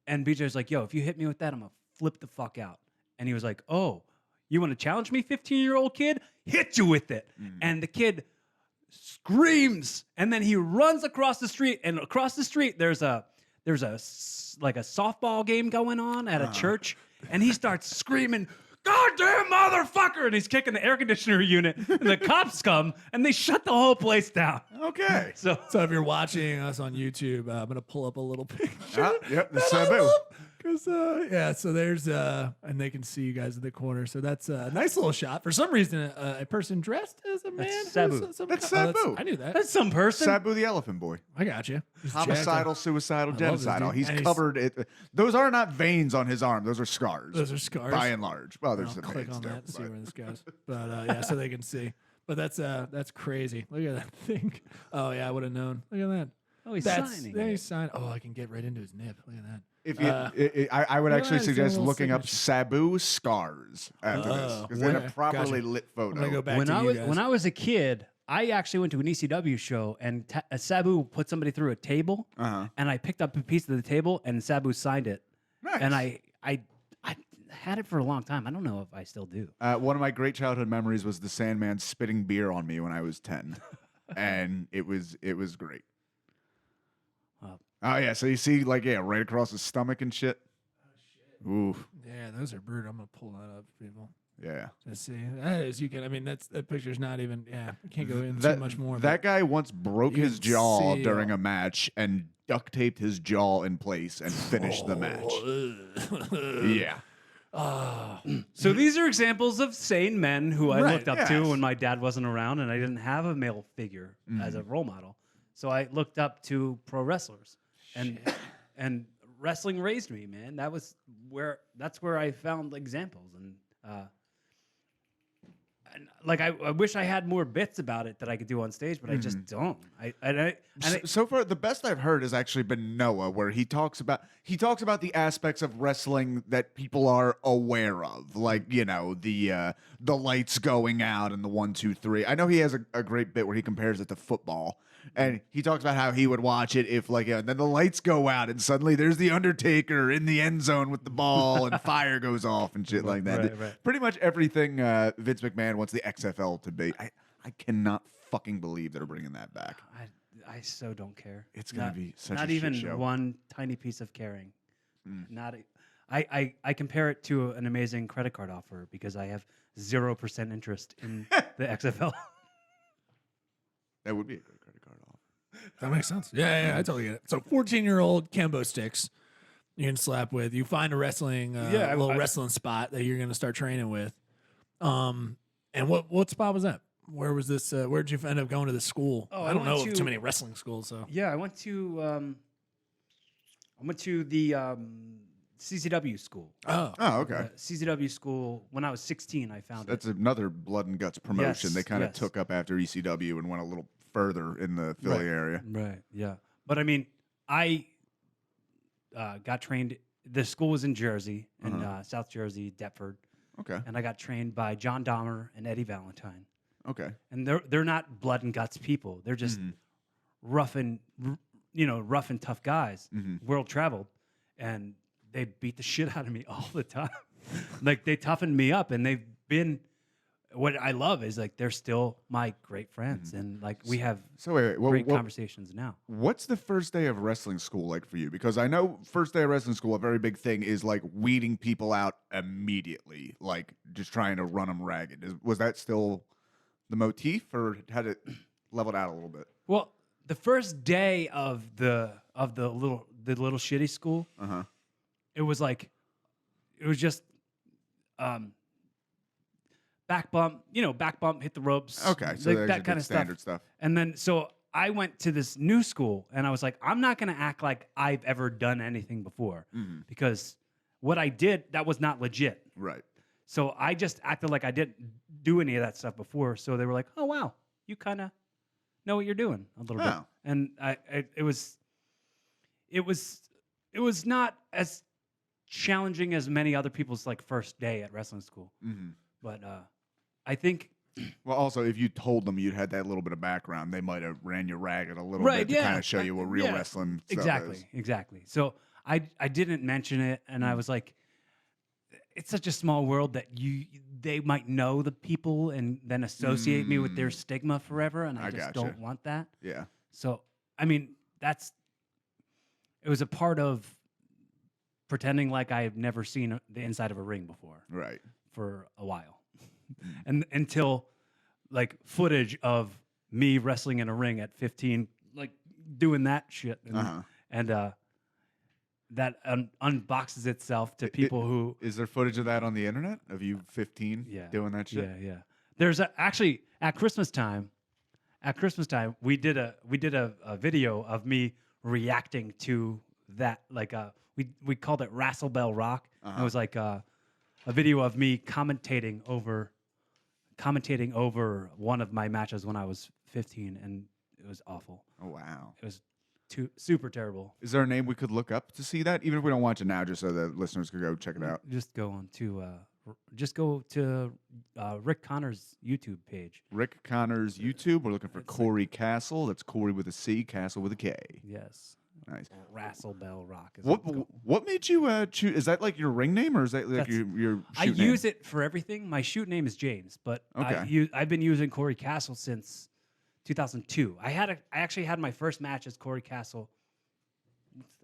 and BJ was like, "Yo, if you hit me with that, I'm gonna flip the fuck out." And he was like, "Oh, you want to challenge me, 15-year-old kid? Hit you with it!" And the kid screams, and then he runs across the street. And across the street, there's a like a softball game going on at a church, and he starts screaming, "Goddamn motherfucker!" And he's kicking the air conditioner unit, and the cops come, and they shut the whole place down. Okay. So So if you're watching us on YouTube, I'm gonna pull up a little picture. Yep. The Sabu. Because yeah, so there's and they can see you guys in the corner. So that's a nice little shot. For some reason, a person dressed as a man. Sabu. has some- That's oh, Sabu. I knew that. that's some person. Sabu the Elephant Boy. I got you. He's jacked Homicidal, up. suicidal, I love this genocidal. dude. He's And he's- covered it. Those are not veins on his arm. Those are scars. Those are scars. By and large. Well, I'll there's the click veins on too, that to see but- where this goes. But yeah, so they can see. But that's crazy. Look at that thing. Oh yeah, I would have known. Look at that. Oh, he's That's signing. there he's signed. Oh, I can get right into his nip. Look at that. If you, I would yeah, actually it's a suggest little looking up signature. Sabu scars after this Oh, because they have okay. a properly Gotcha. lit I'm gonna photo. go back when to I you was guys. when I was a kid, I actually went to an ECW show, and Sabu put somebody through a table, and I picked up a piece of the table, and Sabu signed it, Nice. and I had it for a long time. I don't know if I still do. One of my great childhood memories was the Sandman spitting beer on me when I was 10, and it was great. Oh yeah, so you see right across his stomach and shit. Ooh, Yeah, those are brutal. I'm gonna pull that up, people. yeah. Let's see. That is, you can. I mean, that picture's not even. Yeah, I can't go into That too much more. That guy once broke you his can jaw see, during a match and duct taped his jaw in place and finished the match. Yeah. So these are examples of sane men who I Right, looked up to yes. when my dad wasn't around, and I didn't have a male figure as a role model. So I looked up to pro wrestlers, and wrestling raised me, man. That's where I found examples, and like I wish I had more bits about it that I could do on stage, but I just don't. So far, the best I've heard has actually been Noah, where he talks about the aspects of wrestling that people are aware of, like the lights going out and the 1, 2, 3. I know he has a great bit where he compares it to football, and he talks about how he would watch it if and then the lights go out and suddenly there's the Undertaker in the end zone with the ball and fire goes off and shit like that. Right. Pretty much everything Vince McMahon wants the XFL to be. I cannot fucking believe they're bringing that back. I so don't care. It's gonna be such not a even shit show. one tiny piece of caring. I compare it to an amazing credit card offer because I have 0% interest in the XFL. That would be a good credit card offer. That makes sense. Yeah, I totally get it. So 14-year-old Kembo sticks you can slap with. You find a wrestling wrestling spot that you're going to start training with. And what spot was that? Where was this? Where did you end up going to the school? Oh, I don't know of too many wrestling schools. So yeah, I went to the CCW school. Oh, okay. CCW school. When I was 16, I found That's another blood and guts promotion. Yes, They kind of yes. took up after ECW and went a little further in the Philly area. Right. Yeah. But I mean, I got trained. The school was in Jersey, in South Jersey, Deptford, Okay. and I got trained by John Dahmer and Eddie Valentine. Okay. And they're not blood and guts people. They're just rough and tough guys, world traveled, and they beat the shit out of me all the time. Like they toughened me up, and they've been. What I love is like they're still my great friends, and like we have So wait, great conversations now. what's the first day of wrestling school like for you? Because I know first day of wrestling school, a very big thing is like weeding people out immediately, like just trying to run them ragged. Was that still the motif, or had it leveled out a little bit? Well, the first day of the little shitty school, it was just back bump, hit the ropes. Okay, so like there's that kind of standard stuff. And then so I went to this new school, and I was like, I'm not going to act like I've ever done anything before because what I did that was not legit. Right. So I just acted like I didn't do any of that stuff before. So they were like, "Oh wow, you kind of know what you're doing a little bit." Oh. And it was not as challenging as many other people's like first day at wrestling school. But I think Well, also, if you told them you'd had that little bit of background, they might have ran you ragged a little Right, bit to yeah. kind of show you what real Yeah. wrestling stuff is. exactly. So I didn't mention it, and I was like, it's such a small world that they might know the people and then associate me with their stigma forever, and I just gotcha. don't want that. Yeah. So I mean, it was a part of pretending like I have never seen the inside of a ring before Right. for a while, and until like footage of me wrestling in a ring at 15, like doing that shit, and that unboxes itself to people who. Is there footage of that on the internet of you 15 doing that shit? Yeah. There's actually at Christmas time. We did a video of me reacting to that. Like we called it Wrestle Bell Rock. It was like a video of me commentating over one of my matches when I was 15, and it was awful. Oh, wow. It was super terrible. Is there a name we could look up to see that? Even if we don't watch it now, just so the listeners could go check it out. Just go to Rick Connor's YouTube page. Rick Connor's YouTube. We're looking for Cory Kastle. That's Cory with a C, Castle with a K. Yes. Nice. Wrestle Bell Rock. Is What made you choose? Is that like your ring name, or is that like your I shoot name? use it for everything. My shoot name is James, but Okay. I've been using Cory Kastle since 2002. I actually had my first match as Cory Kastle. What's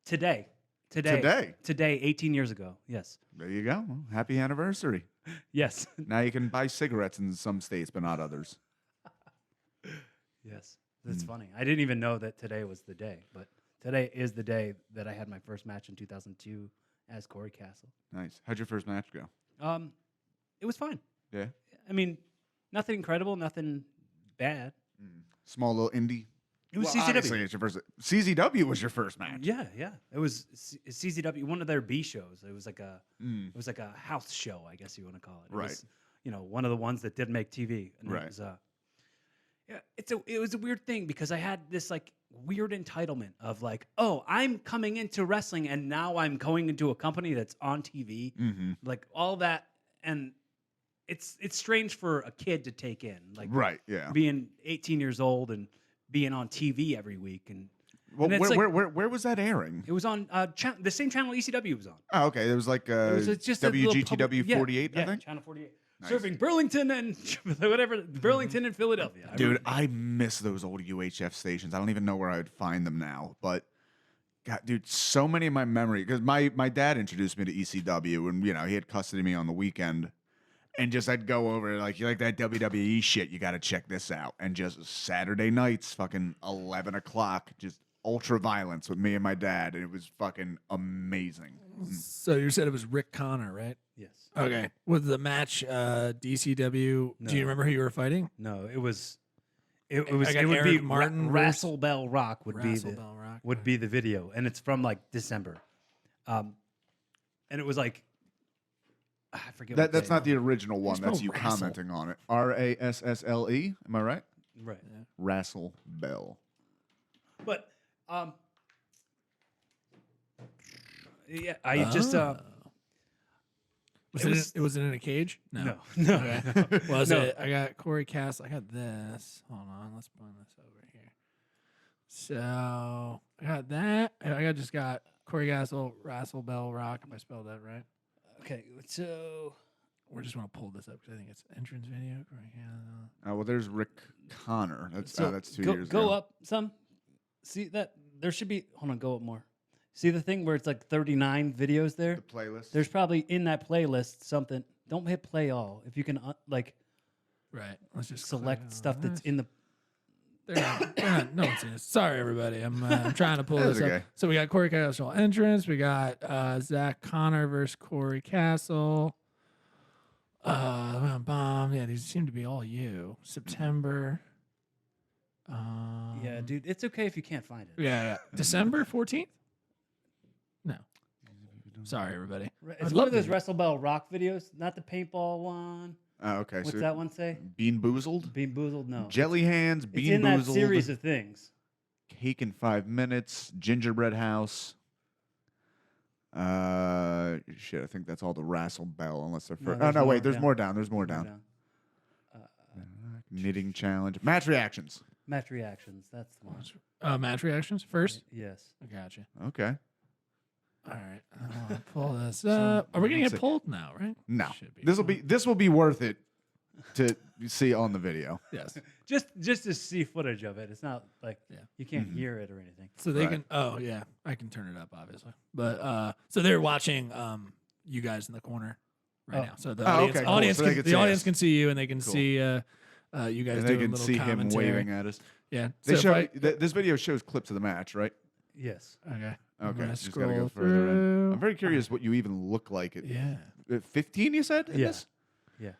today? Today, 18 years ago. Yes. There you go. Well, happy anniversary. Yes. Now you can buy cigarettes in some states, but not others. Yes. That's funny. I didn't even know that today was the day, but today is the day that I had my first match in 2002 as Cory Kastle. Nice. How'd your first match go? It was fine. Yeah. I mean, nothing incredible, nothing bad. Small little indie. It was Obviously CZW. it's your first. CZW was your first match. Yeah. It was CZW, one of their B shows. It was like a house show, I guess you want to call it. Right. one of the ones that did make TV. And Right. it was, it was a weird thing because I had this like weird entitlement of like, oh, I'm coming into wrestling and now I'm going into a company that's on TV, like all that, and it's strange for a kid to take in, like Right. Yeah. being 18 years old and being on TV every week, and Well, it's like- where was that airing? it was on the same channel ECW was on. Oh, okay. It was like It was just a little WGTW public- 48, yeah, I think. Channel 48. Serving Burlington and whatever, Burlington and Philadelphia. Dude, I miss those old UHF stations. I don't even know where I would find them now. But, God, dude, so many of my memory. Because my dad introduced me to ECW, and, he had custody of me on the weekend. And just I'd go over, like, you like that WWE shit, you got to check this out. And just Saturday nights, fucking 11 o'clock, just ultra violence with me and my dad. And it was fucking amazing. So you said it was Rick Connor, right? Yes. Okay. Was the match DCW? No. Do you remember who you were fighting? No, it was. I It got would be Eric Martin versus- Wrestle Bell Rock would Wrestle be Bell Rock. would be the video, and it's from like December, and it was like I forget. what That's day. not the original one. That's spelled you wrestle. commenting on it. RASSLE. Am I right? right. Wrestle Bell. But yeah, I just it was in a cage? no. Okay. Was No. it? I got Cory Kastle. I got this. Hold on. Let's bring this over here. So I got that. I just got Cory Kastle, Wrestle Bell Rock. If I spelled that right. Okay, so We're just want to pull this up because I think it's entrance video. Cory Kastle. Well, there's Rick Connor. That's so that's 2 go, years go ago. up some. See that there should be. Hold on, go up more. See the thing where it's like 39 videos there. The playlist. There's probably in that playlist something. Don't hit play all. If you can like Right. Let's just select click on stuff that's this. in the. No one's seen this. Sorry, everybody. I'm trying to pull That's this up. okay. So we got Cory Kastle entrance. We got Zach Connor versus Cory Kastle. Bomb. Yeah, these seem to be all you. September. Yeah, dude, it's okay if you can't find it. Yeah. December 14th? No. Sorry, everybody. It's I'd one love of those to- Wrestle Bell Rock videos, not the paintball one. Oh, okay. What's so that one say? Bean Boozled, Bean Boozled? No. Jelly Hands, It's Bean in that Boozled, series of things. Cake in 5 Minutes, Gingerbread House. Shit, I think that's all the Wrestle Bell, unless they're first. there's No, more wait, there's down. more down. There's more down. Knitting challenge, match reactions. Match reactions. That's the one. Match reactions first? Yes. I gotcha. Okay. All right. I'll pull this up. Are we going to let's get see. pulled now, right? No, Should be. this will be worth it to see on the video. Yes. Just to see footage of it. It's not like Yeah. you can't hear it or anything. So they Right. can. Oh yeah, I can turn it up, obviously. But so they're watching you guys in the corner right Oh. now. So the Oh, audience, okay, cool. audience So they can, can the see audience us. can see you, and they can Cool. see you guys And they doing a can little see him commentary. waving at us. Yeah. They so show if this video shows clips of the match, right? Yes. I, okay. Okay, just gotta scroll go further in. through. I'm very curious what you even look like. At Yeah. 15, you said? in Yeah. this? Yeah.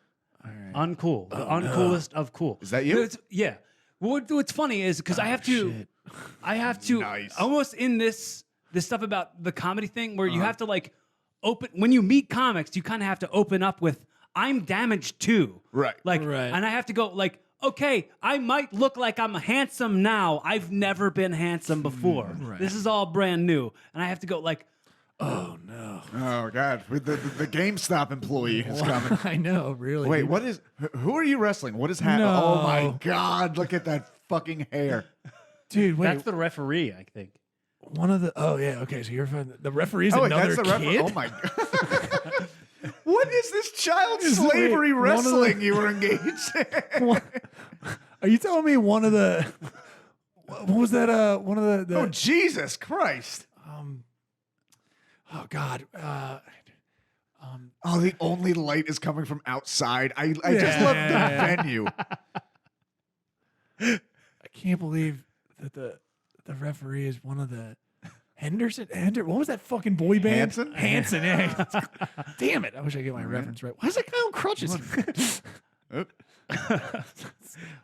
All right. Uncool. The uncoolest of cool. Is that you? Yeah. What's funny is because I have to. Shit. I have to Nice. almost in this stuff about the comedy thing where you have to like open when you meet comics, you kind of have to open up with I'm damaged too. Right. Like Right. and I have to go like, okay, I might look like I'm handsome now. I've never been handsome before. Right. This is all brand new. And I have to go like, Oh no. Oh God, the GameStop employee is coming. I know. Really. Wait, dude. what is? Who are you wrestling? What is happening? Oh my No. God! Look at that fucking hair. Dude, wait. that's the referee, I think. One of the. Oh yeah. Okay. So you're from the referee's Oh, wait, another that's the kid. Oh my God! What is this child Is- slavery wait, one of the- wrestling you were engaged in? What- Are you telling me one of the? What was that? One of the. Oh Jesus Christ! Oh God. Oh, the only light is coming from outside. I just love the venue. I can't believe that the referee is one of the what was that fucking boy band? Hanson? Hanson, yeah. Damn it. I wish I get my reference right. Why is that guy on crutches? Oop.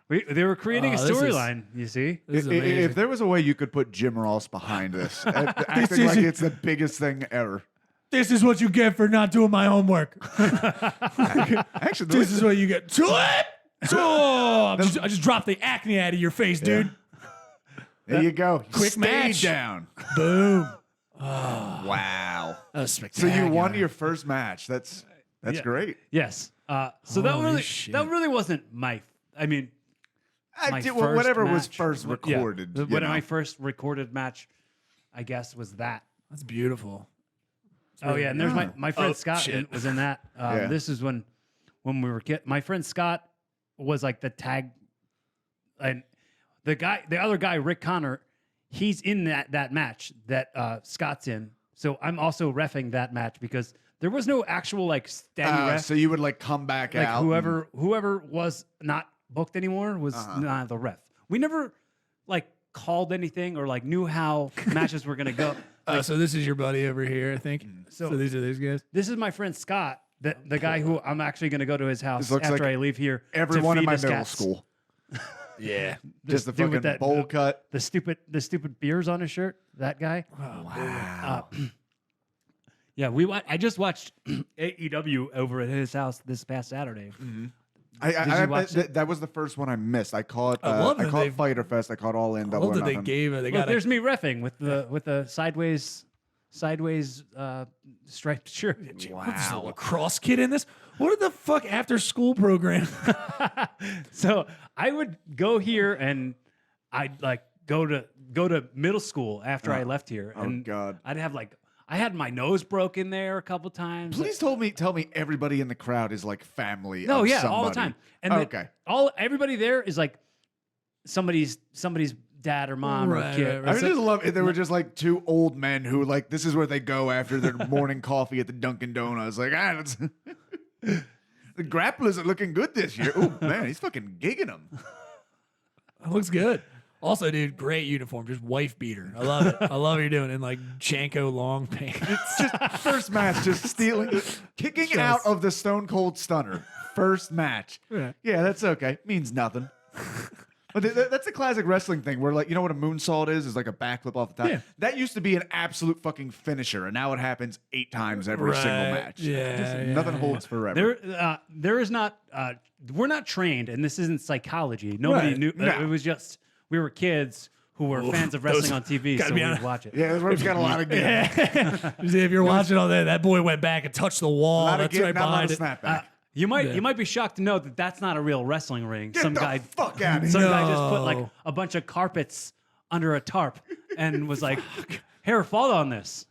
They were creating Oh, a this is- storyline, you see? This is If amazing. there was a way you could put Jim Ross behind this, acting dudes- like it's the biggest thing ever. This is what you get for not doing my homework. Actually, This is what you get. Oh, I just dropped the acne out of your face, dude. there you go. Quick Stayed match. down. Boom. Wow. That was So spectacular. you won your first match. That's Yeah. great. Yes. So that Holy really shit. that really wasn't my. I mean, my first Whatever was match. first Yeah. recorded. you When know. my first recorded match, I guess, was that. That's beautiful. Oh yeah, and there's my friend Scott shit. was in that. Yeah. This is when we were my friend Scott was like the tag, and the other guy Rick Connor, he's in that match that Scott's in. So I'm also reffing that match because there was no actual like standing ref. So you would like come back Like out. whoever was not booked anymore was not the ref. We never like called anything or like knew how matches were gonna go. So this is your buddy over here, I think. So these are these guys. This is my friend Scott, the guy who I'm actually going to go to his house This looks after like I leave here. everyone to in feed my his middle cats. school. Yeah. Just the dude with fucking bowl cut. The stupid beers on his shirt. That guy. Wow. Yeah, I just watched AEW over at his house this past Saturday. I you watch it? that was the first one I missed. I caught love I that caught they've- Fighter Fest. I caught All In. I Double love or that they Nothing. gave it. They Look, got there's me reffing with the sideways striped shirt. What's the lacrosse kid in this? What the fuck after school program? So I would go here and I'd like go to middle school after I left here. And God. I'd have like I had my nose broken there a couple times. Please tell me everybody in the crowd is like family. No, of yeah, all the somebody. time. And okay. Everybody there is like somebody's dad or mom or Right, kid. right, I just love it. There were just like two old men who like this is where they go after their morning coffee at the Dunkin' Donuts. Like, it's the grapplers are looking good this year. Oh man, he's fucking gigging them. It looks good. Also, dude, great uniform. Just wife beater. I love it. I love what you're doing in like Janko long pants. Just first match, just stealing, kicking out of the Stone Cold Stunner. First match. Yeah, that's okay. Means nothing. But that's a classic wrestling thing where, like, you know what a moonsault is? Is like a backflip off the top. Yeah. That used to be an absolute fucking finisher, and now it happens 8 times every single match. Yeah, Nothing holds forever. There is not. We're not trained, and this isn't psychology. Nobody Right. knew. No. It was just we were kids who were fans of wrestling on TV, gotta so be we'd honest. watch it. Yeah, this rope's got a lot of give. If you're watching all that boy went back and touched the wall. A lot of That's give, right not a lot behind of it. snapback. You might be shocked to know that that's not a real wrestling ring. Get Some the guy fuck out of Some here. guy just put No. like a bunch of carpets under a tarp and was like, "Here, fall on this."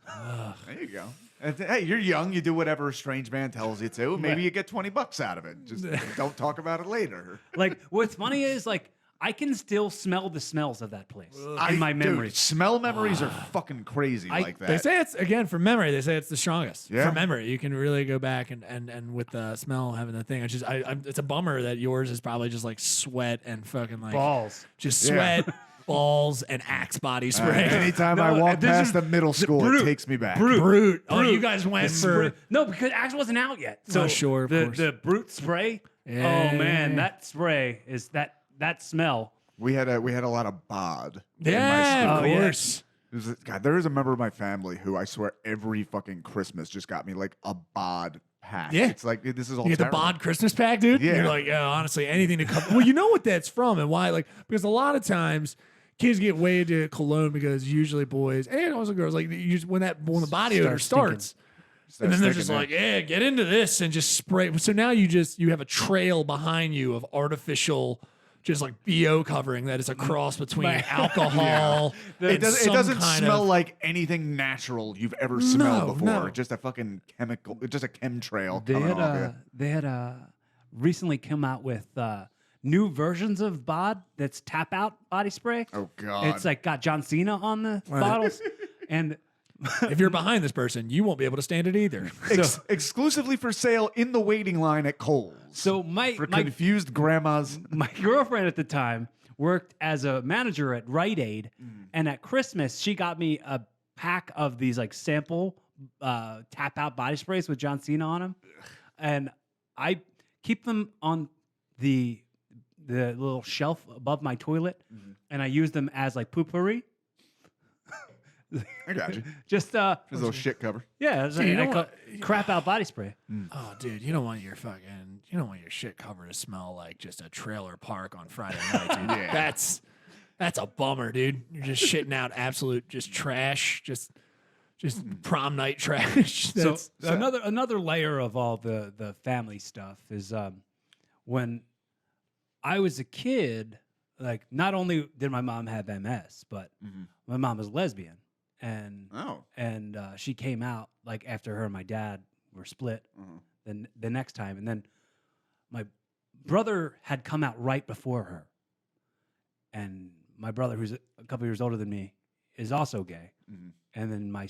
There you go. And hey, you're young. You do whatever a strange man tells you to. Maybe you get $20 out of it. Just don't talk about it later. Like, what's funny is like I can still smell the smells of that place in my memory. Dude, smell memories are fucking crazy like that. They say it's again from memory. They say it's the strongest Yeah. from memory. You can really go back and with the smell having the thing. It's just it's a bummer that yours is probably just like sweat and fucking like Balls. just Yeah. sweat, balls, and Axe body spray. Anytime I No, walk this past is the middle school, brute. it takes me back. Brute. Oh, you guys went for No, because Axe wasn't out yet. So Oh, sure, of the course. the brute spray. Yeah. Oh man, that spray is that smell. We had a lot of bod. yeah, of Oh, yeah. course. God, there is a member of my family who I swear every fucking Christmas just got me like a bod pack. Yeah. It's like this is all You get the terrible. bod Christmas pack, dude. Yeah. You're like, honestly, anything to come. Well, you know what that's from and why? Like, because a lot of times kids get way into cologne because usually boys and also girls like when the body odor starts. And then they're just like, yeah, get into this and just spray. So now you have a trail behind you of artificial, just like BO covering that is a cross between alcohol. It and some doesn't kind smell of, like anything natural you've ever smelled before. no. Just a fucking chemical, just a chemtrail They coming had off it. they had recently come out with new versions of bod that's tap out body spray. Oh God! It's like got John Cena on the bottles, and if you're behind this person, you won't be able to stand it either. Exclusively for sale in the waiting line at Kohl's. so my For confused grandmas. my girlfriend at the time worked as a manager at Rite Aid, and at Christmas she got me a pack of these like sample tap out body sprays with John Cena on them, and I keep them on the little shelf above my toilet, and I use them as like poopery. I got you. Just Just a little shit cover. yeah, it's Dude, you like, know what? crap out body spray. Oh, dude, you don't want your shit cover to smell like just a trailer park on Friday night, dude. Yeah. That's a bummer, dude. You're just shitting out absolute just trash, just prom night trash. So That's another layer of all the family stuff is when I was a kid, like not only did my mom have MS, but my mom was lesbian, and she came out like after her and my dad were split. Then the next time, and then my brother had come out right before her, and my brother, who's a couple years older than me, is also gay, and then my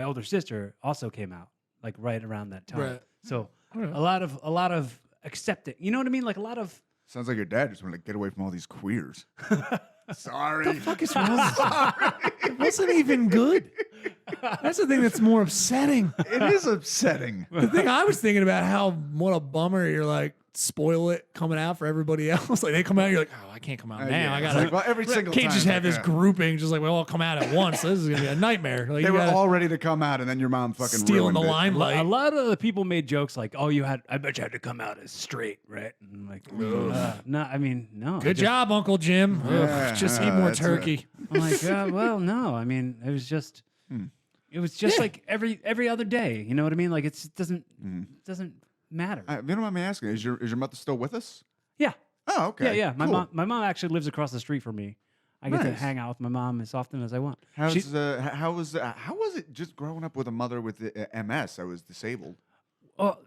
older sister, also came out like right around that time. Right. So a lot of accepting. You know what I mean? Like a lot of. Sounds like your dad just wanted to get away from all these queers. Sorry. what the fuck is wrong? It wasn't even good. That's the thing that's more upsetting. It is upsetting. The thing I was thinking about what a bummer you're like spoil it coming out for everybody else. Like they come out, you're like, oh, I can't come out now. Yeah, I it's gotta. like, well, every single Can't time, just have like, this grouping, just like we all come out at once. This is gonna be a nightmare. Like They you were gotta all ready to come out, and then your mom fucking stealing ruined the it. limelight. A lot of the people made jokes like, "Oh, I bet you had to come out as straight, right?" And I'm like, no, I mean, no. Good job, Uncle Jim. Ugh, Yeah, just eat more that's turkey. I'm like, well, no. I mean, it was just, like every other day. You know what I mean? Like it doesn't matter. You don't mind me asking, is your mother still with us? Yeah, Oh, okay. yeah. My Cool. mom actually lives across the street from me. I get to Nice. hang out with my mom as often as I want. How was it just growing up with a mother with MS? I was disabled. Well,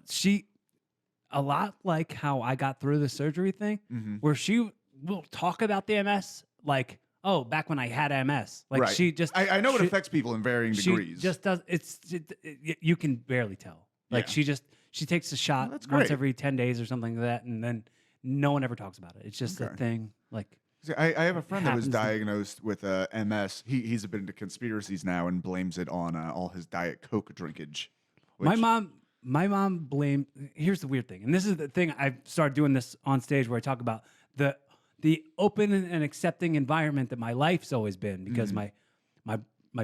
a lot like how I got through the surgery thing, where she will talk about the MS like, oh, back when I had MS. Like right. she just, I know it affects people in varying she degrees. just does. You can barely tell. Like Yeah. she takes a shot that's once great. every 10 days or something like that, and then no one ever talks about it. It's just a Okay. thing. Like See, I have a friend that was happens to- diagnosed with MS. He's a bit into conspiracies now and blames it on all his Diet Coke drinkage. my mom blamed. Here's the weird thing, and this is the thing. I've started doing this on stage where I talk about the open and accepting environment that my life's always been, because my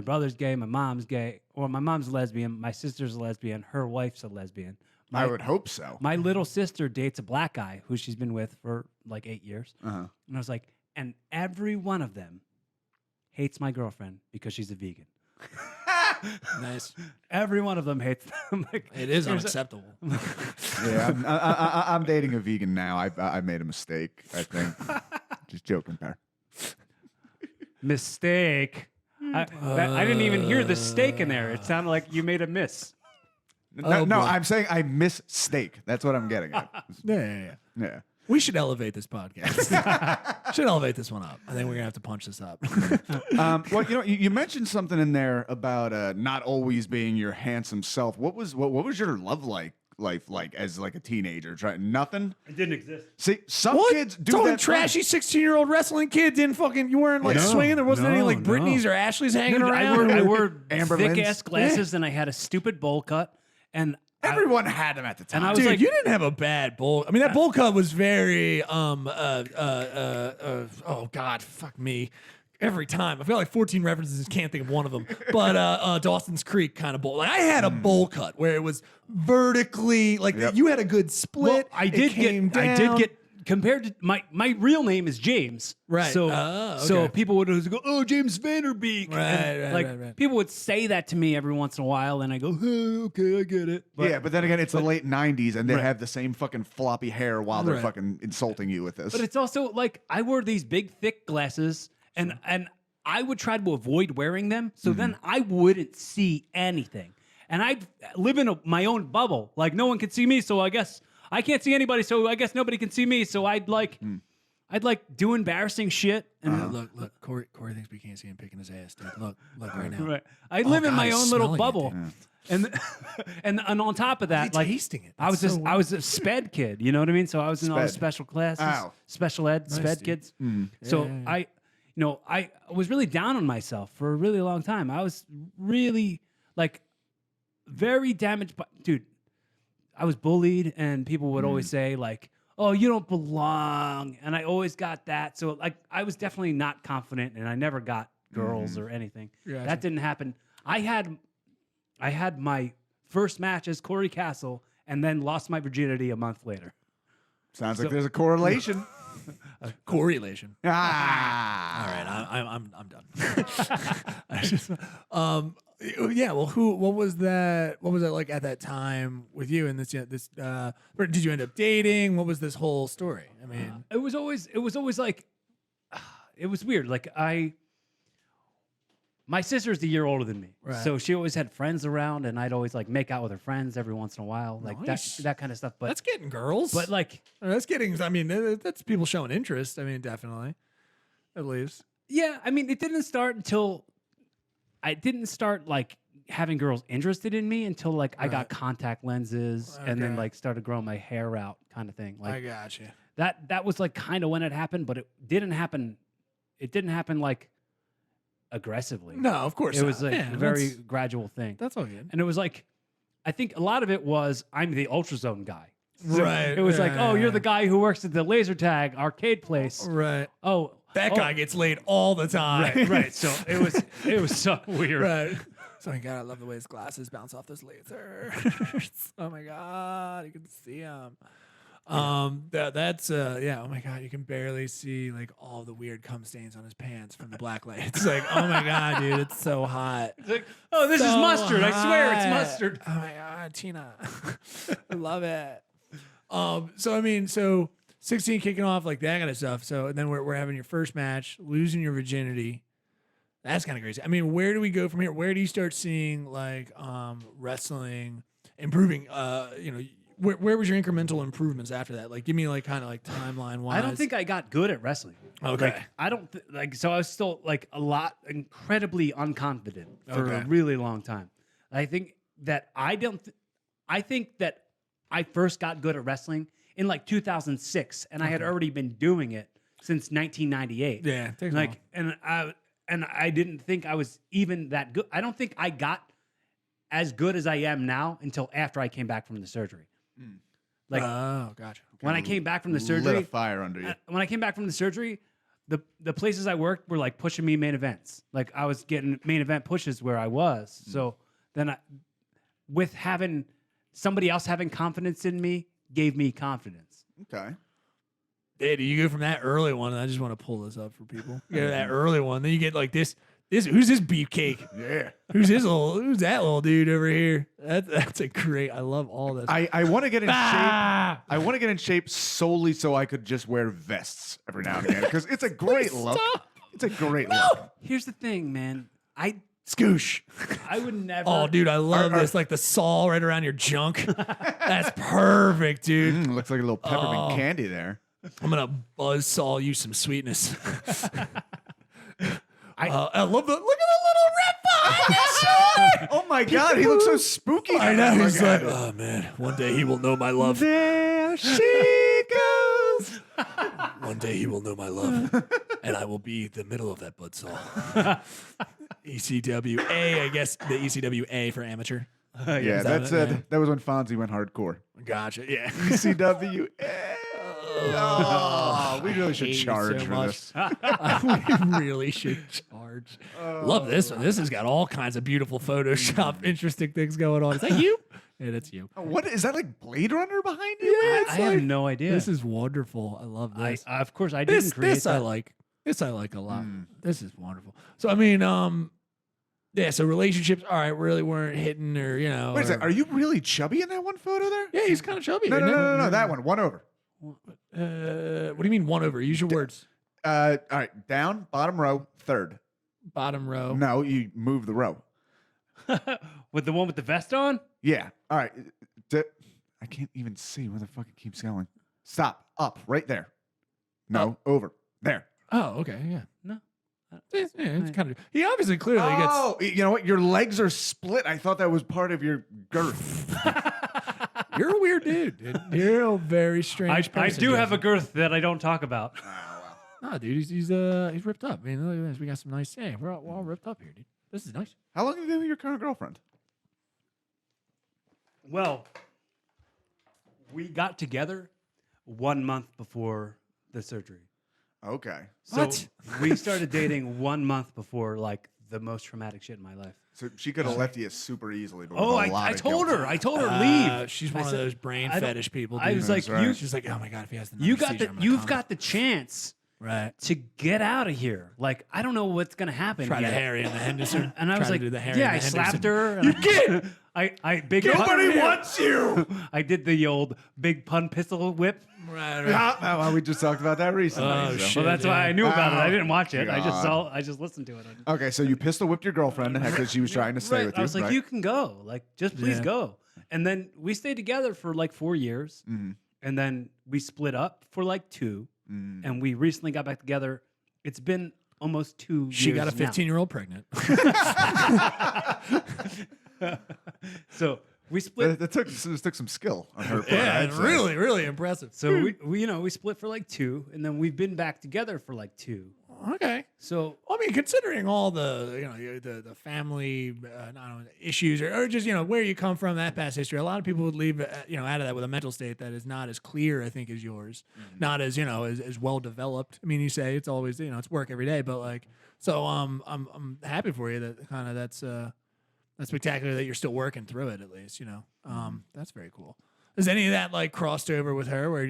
brother's gay, my mom's gay, or my mom's lesbian, my sister's a lesbian, her wife's a lesbian. I would hope so. My little sister dates a black guy who she's been with for like 8 years. And I was like, and every one of them hates my girlfriend because she's a vegan. Nice. Every one of them hates them. Like, It is there's unacceptable. Yeah, I'm dating a vegan now. I made a mistake, I think. Just joking, Par. Mistake. I didn't even hear the steak in there. It sounded like you made a miss. No, boy. I'm saying I miss steak. That's what I'm getting at. Yeah. Yeah. We should elevate this podcast. Should elevate this one up. I think we're gonna have to punch this up. Well, you mentioned something in there about not always being your handsome self. What was your life like as like a teenager? Nothing. It didn't exist. See, some What? kids do Some that. trashy 16-year-old wrestling kid didn't fucking. You weren't like No, swinging. There wasn't any like no. Britneys or Ashleys hanging around. I wore Amber thick Lynn's. ass glasses, and I had a stupid bowl cut, and Everyone had them at the time. And I was Dude, like- you didn't have a bad bowl. I mean, that bowl cut was very oh God, fuck me. Every time. I've got like 14 references, just can't think of one of them. But Dawson's Creek kind of bowl. Like I had a bowl cut where it was vertically like Yep. you had a good split. I It did came get down. compared to my real name is James. Right. So Oh, so okay. people would always go, "Oh, James Vanderbeek." And, Right. people would say that to me every once in a while, and I go, "Oh, okay, I get it." but then again, it's the late '90s, and they have the same fucking floppy hair while they're Right. fucking insulting you with this. But it's also like I wore these big thick glasses, and I would try to avoid wearing them, so then I wouldn't see anything, and I'd live in my own bubble. Like no one could see me, so I guess I can't see anybody, so I guess nobody can see me. So I'd like do embarrassing shit. And Look, Corey thinks we can't see him picking his ass, dude. Look right now. right, I live in God, my he's own little smelling it, bubble, dude. and on top of that, He's like tasting it. I was That's just so I was a sped kid, you know what I mean? So I was in all the Sped. special classes, Ow. special ed, sped dude. kids. So I was really down on myself for a really long time. I was really like very damaged by, dude. I was bullied, and people would always say like, "Oh, you don't belong," and I always got that. So like I was definitely not confident, and I never got girls or anything. Gotcha. That didn't happen. I had my first match as Cory Kastle and then lost my virginity a month later. Sounds like there's a correlation. Correlation. Ah. All right, I'm done. I just, yeah. Well, what was that? What was that like at that time with you? And this, or did you end up dating? What was this whole story? I mean, It was always like, it was weird. Like my sister's a year older than me, Right. so she always had friends around, and I'd always like make out with her friends every once in a while, like Nice. that kind of stuff. But that's getting girls. but like, that's getting. I mean, that's people showing interest. I mean, definitely, at least. yeah, I mean, it didn't start until I didn't start like having girls interested in me until like I got contact lenses and then Okay. like started growing my hair out, kind of thing. I Like got you. that was like kind of when it happened, but it didn't happen. It didn't happen like aggressively. No, of course It not. was like Yeah, a very that's- gradual thing. That's all good. And it was like, I think a lot of it was I'm the ultrazone guy. So Right, It was like, oh, you're yeah. the guy who works at the laser tag arcade place. Right. Oh, That guy gets laid all the time. Right, right. So it was so weird. Right. So my God, I love the way his glasses bounce off those lasers. Oh my God, you can see him. That's yeah. Oh my God, you can barely see like all the weird cum stains on his pants from the black light. It's like, oh my God, dude, it's so hot. It's like, oh, this is So mustard. I swear it's hot. mustard. Oh my God, Tina, I love it. So I mean, so 16 kicking off like that kind of stuff. So and then we're having your first match, losing your virginity. That's kind of crazy. I mean, where do we go from here? Where do you start seeing like wrestling improving? You know, where was your incremental improvements after that? Like, give me like kind of like timeline wise. I don't think I got good at wrestling. Okay. Like, I don't like. So I was still like incredibly unconfident for Okay. a really long time. I think that I think that I first got good at wrestling in like 2006, and I had already been doing it since 1998. Yeah, it takes a like, and I didn't think I was even that good. I don't think I got as good as I am now until after I came back from the surgery. Like oh, gotcha. when I came back from the Lit surgery, a fire under you. when I came back from the surgery, the places I worked were like pushing me main events. Like I was getting main event pushes where I was. So then with having somebody else having confidence in me gave me confidence. Okay. Hey, do you go from that early one? And I just want to pull this up for people. You get that early one, then you get like this. Who's this beefcake? Yeah. Who's that little dude over here? That's a great. I love all this. I want to get in Ah! shape. I want to get in shape solely so I could just wear vests every now and again because it's a great look. It's a great look. Here's the thing, man. Scoosh. I would never. Oh, dude, I love this. Like the saw right around your junk. That's perfect, dude. Looks like a little peppermint candy there. I'm gonna buzzsaw you some sweetness. I love the look at the little red ball. Oh my God, he looks so spooky. I know. Oh, He's my like, God. oh man, one day he will know my love. There she goes. One day he will know my love, and I will be the middle of that buzzsaw. ECWA, I guess the ECWA for amateur. Yeah, that that was when Fonzie went hardcore. Gotcha. Yeah. ECW. Oh, we really should hate you charge so for much. this. We really should charge. Love this one. This has got all kinds of beautiful Photoshop, interesting things going on. Is that you? Yeah, that's you. What is that like Blade Runner behind you? I have no idea. This is wonderful. I love this. Of course, I didn't create This I that. like. This I like a lot. This is wonderful. So I mean, yeah. So relationships, all right, really weren't hitting, or you know. Wait a second, are you really chubby in that one photo there? Yeah, he's kind of chubby. No, no, isn't no, he? no, no, that one over. What do you mean one over? Use your words. All right, down, bottom row, third. Bottom row. No, you move the row. With the one with the vest on? Yeah. All right. I can't even see where the fuck it keeps going. Stop. Up. Right there. No. Over. There. Oh, okay. Yeah. No. It's kind of. He obviously clearly gets. Oh, you know what? Your legs are split. I thought that was part of your girth. You're a weird dude. You're a very strange I person. do have a Jason. girth that I don't talk about. No, dude. He's ripped up. I mean, look at this. We got some nice. Hey, we're all ripped up here, dude. This is nice. How long have you been with your current girlfriend? Well, we got together 1 month before the surgery. Okay. So What? we started dating 1 month before like the most traumatic shit in my life. So she could have left you super easily. But Oh, with a lot I of told guilt. her. I told her leave. She's I one of said- those brain I don't- fetish people. I dude. was like, right. she's like, oh my god, if he has the you number got seizure, the I'm gonna you've come. got the chance right. to get out of here. Like I don't know what's gonna happen. Try to yet. Harry and the Henderson. And I Try was to like, do the Harry yeah, and I the slapped Henderson. her. And you can't. I big Nobody pun- wants you. I did the old big pun pistol whip. Right. Well, we just talked about that recently. Oh, so. shit. Well, that's why I knew about it. I Oh, didn't watch it. God. I just listened to it. Okay, so you pistol whipped your girlfriend because she was trying to stay Right. with you. I was like, right? you can go. Like, just please Yeah. go. And then we stayed together for like 4 years. Mhm. And then we split up for like 2. And we recently got back together. It's been almost 2 years. She got a now. 15-year-old pregnant. So we split. That took some skill on her part. yeah, I'd say. really, really impressive. So we split for like 2, and then we've been back together for like 2. Okay. So I mean, considering all the the family I don't know, issues or just where you come from, that past history, a lot of people would leave out of that with a mental state that is not as clear, I think, as yours, not as as well developed. I mean, you say it's always it's work every day, but like so I'm happy for you that kind of that's spectacular that you're still working through it at least. That's very cool. Is any of that like crossed over with her, where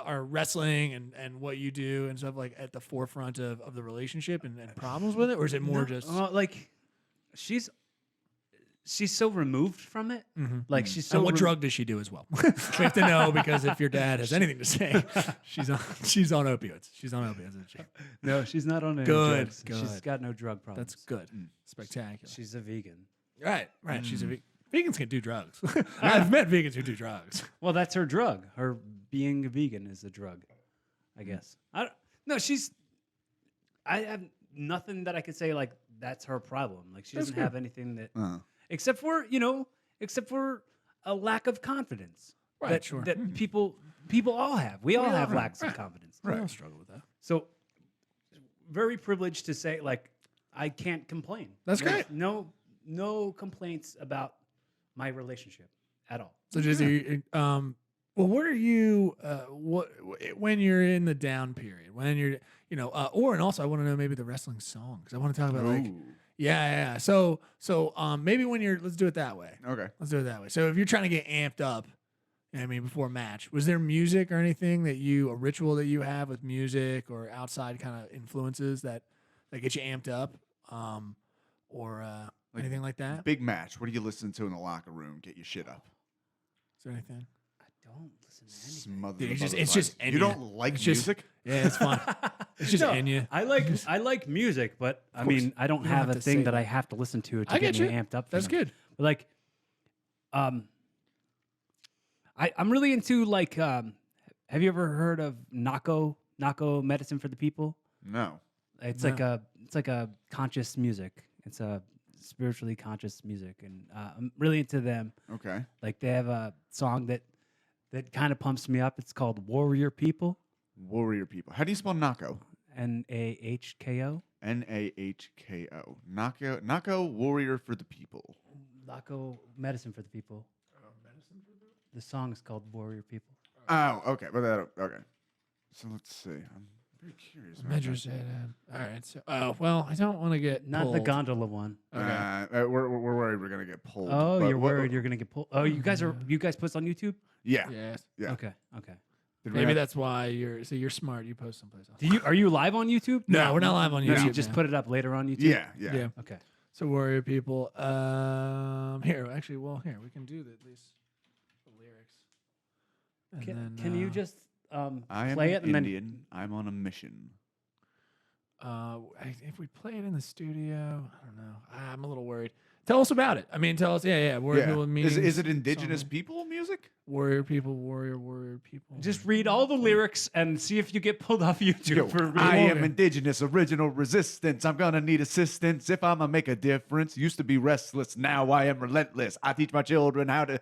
are wrestling and what you do and stuff like at the forefront of the relationship and problems with it, or is it more just like she's so removed from it. Like she's so and what drug does she do as well? We have to know because if your dad has anything to say, she's on opioids. She's on opioids, isn't she? No, she's not on any Good, drugs. good. She's got no drug problems. That's good. Spectacular. She's a vegan. Right. She's a vegans can do drugs. I've met vegans who do drugs. Well, that's her drug. Her being a vegan is a drug, I guess. I have nothing that I could say like that's her problem. Like she doesn't have anything that except for a lack of confidence. Right, That, sure. that people all have. We all have lacks of confidence. I don't struggle with that. So very privileged to say like I can't complain. That's There's great. No complaints about my relationship at all. So just well, what are you when you're in the down period, when you're and also I want to know maybe the wrestling song because I want to talk about like Ooh. yeah. So maybe when let's do it that way. Okay. Let's do it that way. So if you're trying to get amped up, before a match, was there music or anything a ritual that you have with music or outside kind of influences that get you amped up, or anything like that? Big match. What do you listen to in the locker room? Get your shit up. Is there anything? I don't listen to anything. Smother Dude, the it's just- mother it's just device. You Enya. don't like It's just- music? Yeah, it's fun. It's just in you. I like music, but I mean, I don't You don't have have a to say thing that that. I have to listen to I get get me you. amped up. For That's something. good. But like, I'm really into like. Have you ever heard of Nako Medicine for the People? No. It's No. like a conscious music. It's a spiritually conscious music, and I'm really into them. Okay. Like they have a song that kind of pumps me up. It's called Warrior People. Warrior people. How do you spell Nako? Nahko. Nahko. Nako Warrior for the People. Nako Medicine for the People. The song is called Warrior People. Oh, okay. But okay. So let's see. I'm very curious. about Measures it. All right. So, well, I don't want to get Not the pulled. gondola one. that. We're worried we're gonna get pulled. Oh, But you're what- worried you're gonna get pulled. Oh, you guys put this on YouTube? Yeah. Yes. Yeah. Okay. Did we Maybe have- that's why you're smart. You post someplace else. Are you live on YouTube? No, we're not live on No, YouTube. you just man. put it up later on YouTube. Yeah. Yeah. Okay. So warrior people. Here, actually, here we can do at least the lyrics. And Can you just I am play an it and Indian. I'm on a mission. if we play it in the studio, I don't know. I'm a little worried. Tell us about it. I mean, tell us. Yeah. Warrior people means Is it indigenous song. people music? Warrior people, warrior people. just read all the lyrics and see if you get pulled off YouTube Yo, for I reading. am indigenous, original resistance. I'm gonna need assistance if I'ma make a difference. Used to be restless, now I am relentless. I teach my children how to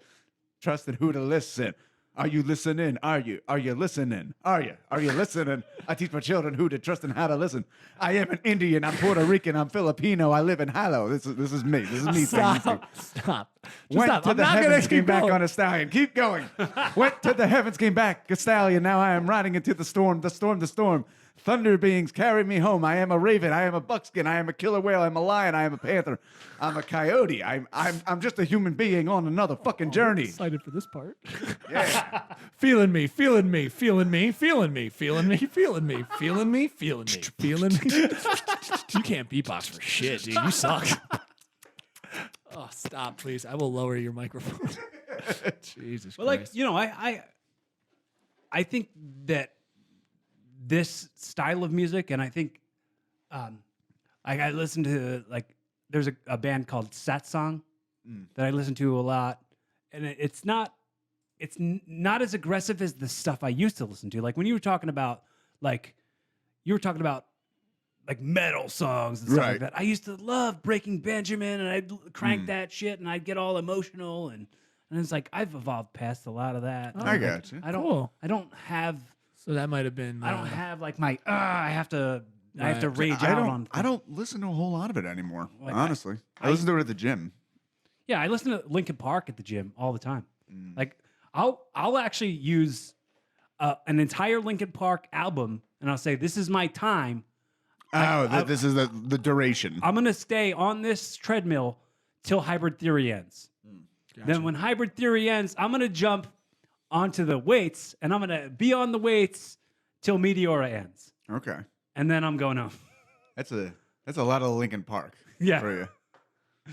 trust and who to listen. Are you listening? Are you listening? Are you listening? I teach my children who to trust and how to listen. I am an Indian. I'm Puerto Rican. I'm Filipino. I live in Hilo. This is me. This is me. Stop. Stop. Just Went stop. to I'm the not gonna heavens, came keep back going. on a stallion. Keep going. Went to the heavens, came back a stallion. Now I am riding into the storm, the storm, the storm. Thunder beings carry me home. I am a raven. I am a buckskin. I am a killer whale. I'm a lion. I am a panther. I'm a coyote. I'm just a human being on another fucking journey. Excited for this part. Yeah. Feeling me, feeling me, feeling me, feeling me, feeling me, feeling me, feeling me, feeling me, feeling me. You can't beatbox for shit, dude. You suck. Oh, stop, please. I will lower your microphone. Jesus But Christ. like, you know, I think that this style of music, and I think I listen to, like, there's a band called Satsang that I listen to a lot, and it's not as aggressive as the stuff I used to listen to. Like when you were talking about like metal songs and stuff like Right. that. I used to love Breaking Benjamin, and I'd crank that shit, and I'd get all emotional, and it's like I've evolved past a lot of that. I got you. I don't. Cool. I don't have. So that might have been. I don't have like my. I have to rage I out don't. on. I don't listen to a whole lot of it anymore. Like, honestly, I listen to it at the gym. Yeah, I listen to Linkin Park at the gym all the time. Like I'll actually use an entire Linkin Park album, and I'll say this is my time. This is the duration. I'm gonna stay on this treadmill till Hybrid Theory ends. Then when Hybrid Theory ends, I'm gonna jump onto the weights, and I'm gonna be on the weights till Meteora ends, Okay, and then I'm going home. that's a lot of Linkin Park. Yeah. For you.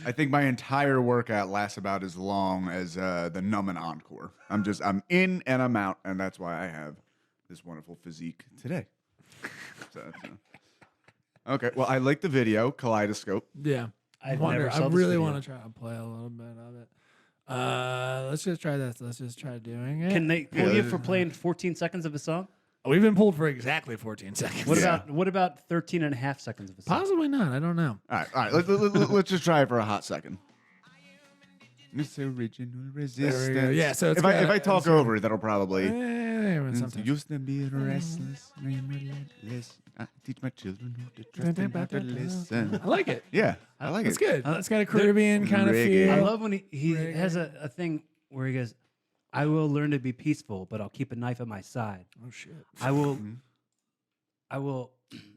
I think my entire workout lasts about as long as the Numb and Encore. I'm in and I'm out, and that's why I have this wonderful physique today. So, okay, well, I like the video, Kaleidoscope. Yeah. I've Wonder- never I saw this really video. want to try to play a little bit of it. Let's just try this. Let's just try doing it. Can they pull Yeah, you this for playing 14 seconds of a song? We've been pulled for exactly 14 seconds. What about 13 and a half seconds of a song? Possibly not. I don't know. All right. Let's just try it for a hot second. This original resistance. Yeah, so it's if I got- talk it's- over it, that'll probably. Sometimes. Used to be restless, relentless. I teach my children who to trust and how to listen. I like it. Yeah, I like It's it. good. It's got a Caribbean kind of Reggae. feel. I love when he has a thing where he goes, I will learn to be peaceful, but I'll keep a knife at my side. Oh shit. I will. I will.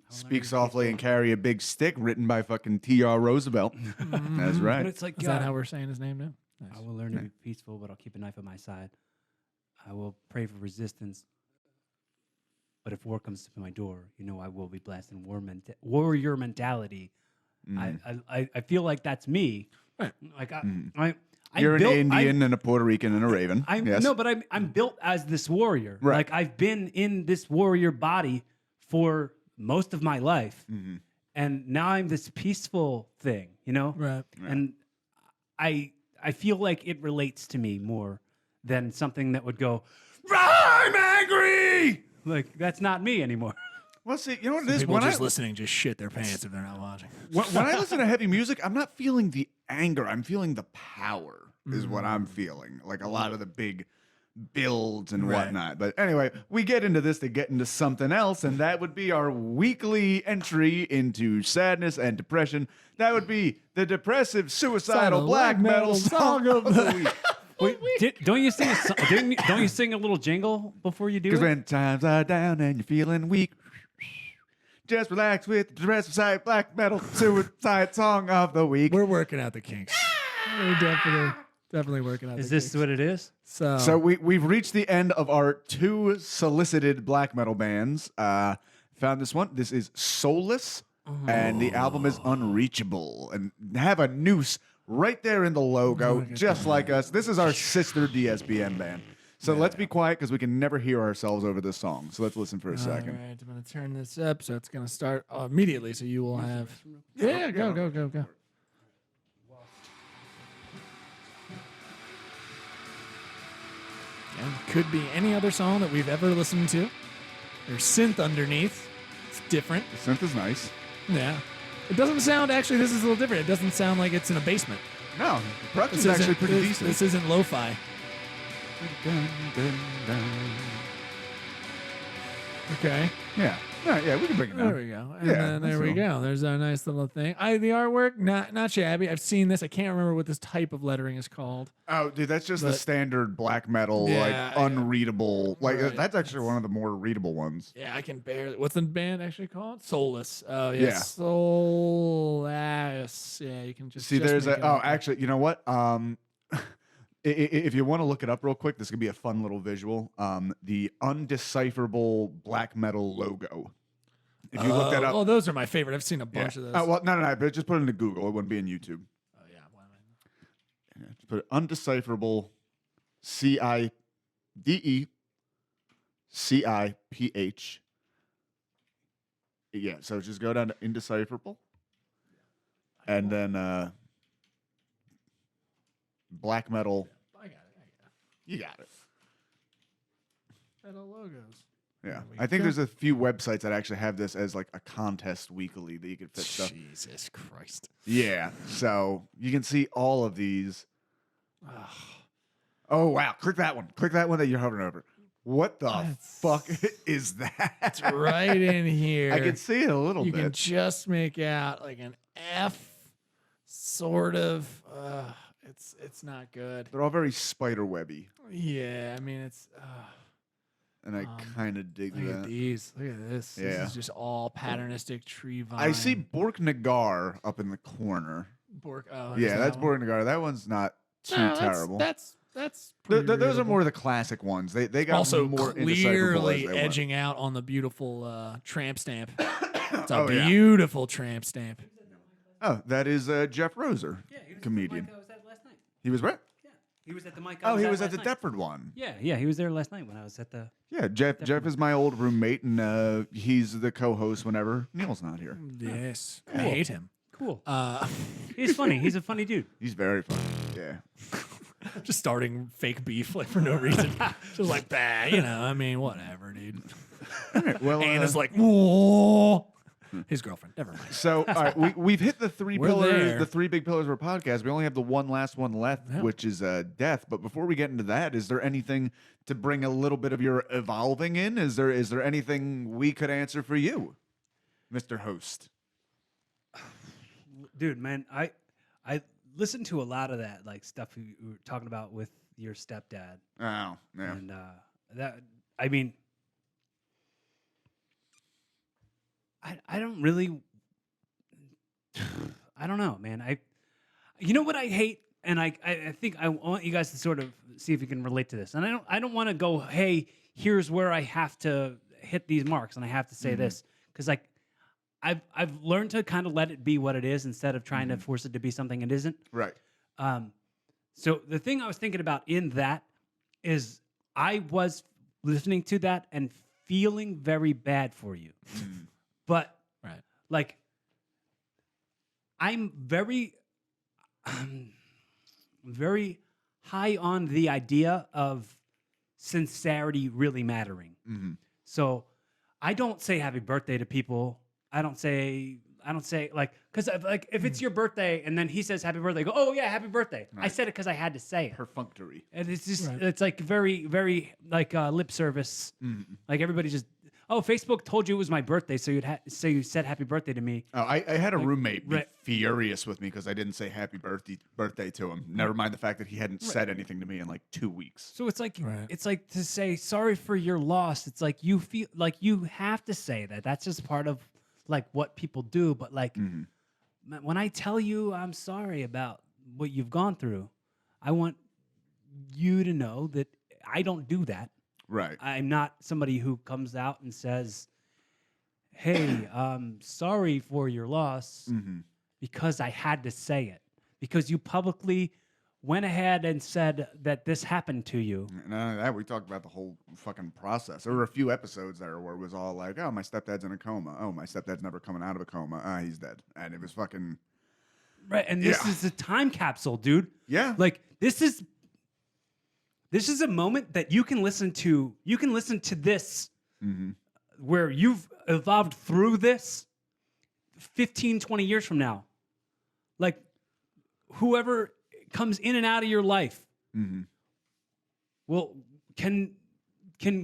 Speak softly and carry a big stick, written by fucking T.R. Roosevelt. That's But right. it's like, Is God, that how we're saying his name now? Nice. I will learn to be peaceful, but I'll keep a knife at my side. I will pray for resistance. But if war comes to my door, you know I will be blasting warrior mentality. I feel like that's me. Right. Like Mm. I'm You're an built- Indian and a Puerto Rican and a Raven. Yes. No, but I'm built as this warrior. Right. Like I've been in this warrior body for most of my life, and now I'm this peaceful thing. You know, Right. and I feel like it relates to me more than something that would go, I'm angry. Like that's not me anymore. Well, see, you know what it is? People When just I, listening just shit their pants if they're not watching. when I listen to heavy music, I'm not feeling the anger. I'm feeling the power, is what I'm feeling. Like a lot of the big builds and Right. whatnot. But anyway, we get into this to get into something else, and that would be our weekly entry into sadness and depression. That would be the depressive, suicidal black metal song of the week. Wait, don't you sing? Don't you sing a little jingle before you do Because it? when times are down and you're feeling weak, just relax with the depressive side black metal suicide song of the week. We're working out the kinks. We're definitely working out Is the this kinks. what it is? So we've reached the end of our 2 solicited black metal bands. Found this one. This is Soulless, and the album is Unreachable, and have a noose right there in the logo, just like us. This is our sister DSBM band. So let's be quiet because we can never hear ourselves over this song. So let's listen for a second. All right, I'm going to turn this up, so it's going to start immediately, so you will have... Yeah, go. And could be any other song that we've ever listened to. There's synth underneath. It's different. The synth is nice. Yeah. It doesn't sound, actually, this is a little different. It doesn't sound like it's in a basement. No, the production's actually pretty decent. This isn't lo-fi. Dun, dun, dun. Okay. Yeah. All right, yeah, we can bring it down. There we go. And Yeah, then there that's we cool. go. There's our nice little thing. The artwork, not shabby. I've seen this. I can't remember what this type of lettering is called. Oh, dude, that's just the But- standard black metal, Yeah, like yeah. unreadable. Like Right. that's actually one of the more readable ones. Yeah, I can barely. What's the band actually called? Soulless. Oh, yeah. Yeah. Soulless. Yeah, you can just See, there's make a. it Oh, up. actually, you know what? If you want to look it up real quick, this could be a fun little visual. The undecipherable black metal logo. If you look that up, Oh, those are my favorite. I've seen a yeah. bunch of those. Oh, well, no, but just put it into Google. It wouldn't be in YouTube. Oh, yeah. Why am Yeah, just put undecipherable, CIDECIPH. Yeah, so just go down to indecipherable, and then black metal. I got it. You got it. Metal logos. Yeah, There we I think go. there's a few websites that actually have this as like a contest weekly that you could fit stuff. Jesus Christ. Yeah, so you can see all of these. Oh wow! Click that one. Click that one that you're hovering over. What the That's- fuck is that? It's right in here. I can see it a little You bit. can just make out like an F, sort of. It's not good. They're all very spider webby, Yeah, I mean it's. and I kind of dig Look at that. these. Look at this. This Yeah. is just all patternistic tree vine. I see Bork Nagar up in the corner. Bork. Oh, Yeah, is that's that Bork Nagar. That one's not too one? No, terrible. That's Those pretty are readable. more the classic ones. They got Also more indecipherable as clearly they went. edging out on the beautiful tramp stamp. It's a Oh, yeah. beautiful tramp stamp. Oh, that is Jeff Roser, Yeah, he was comedian. At the mic I was at last night. He was where? Yeah, he was at the mic. Oh, he was at last the night. Deptford one. Yeah, he was there last night when I was at the. Yeah, Jeff is my old roommate, and he's the co-host whenever Neil's not here. Yes, I hate him. Cool. He's funny. He's a funny dude. He's very funny. Yeah. Just starting fake beef like for no reason. Just like, bah, I mean, whatever, dude. Well, And it's like, whoa. His girlfriend. Never mind. so all right, we've hit the three We're pillars, there. the three big pillars of our podcast. We only have the one last one left, Yeah. which is death. But before we get into that, is there anything to bring a little bit of your evolving in? Is there anything we could answer for you, Mr. Host? Dude, man, I listened to a lot of that like stuff you were talking about with your stepdad, Oh, yeah. and that I mean, I don't really, I don't know, man. You know what I hate, and I think I want you guys to sort of see if you can relate to this, and I don't want to go, hey, here's where I have to hit these marks, and I have to say this because like. I've learned to kind of let it be what it is instead of trying to force it to be something it isn't. Right. So the thing I was thinking about in that is I was listening to that and feeling very bad for you. But Right. like I'm very very high on the idea of sincerity really mattering. So I don't say happy birthday to people. I don't say like because like if it's your birthday and then he says happy birthday, I go, oh yeah, happy birthday. I said it because I had to say it. Perfunctory. And it's just Right. it's like very very like lip service. Like everybody just Facebook told you it was my birthday, so you said happy birthday to me. Oh, I had a roommate be right. furious with me because I didn't say happy birthday to him. Never mind the fact that he hadn't said anything to me in like 2 weeks. So it's like Right. it's like to say sorry for your loss. It's like you feel like you have to say that. That's just part of like what people do. But like man, when I tell you I'm sorry about what you've gone through, I want you to know that I don't do that. Right. I'm not somebody who comes out and says, "Hey, sorry for your loss," because I had to say it. Because you publicly went ahead and said that this happened to you. None of that. We talked about the whole fucking process. There were a few episodes there where it was all like, oh, my stepdad's in a coma. Oh, my stepdad's never coming out of a coma. Ah, he's dead. And it was fucking... Right, and this Yeah. is a time capsule, dude. Yeah. Like this is a moment that you can listen to. You can listen to this where you've evolved through this 15, 20 years from now. Like whoever comes in and out of your life will can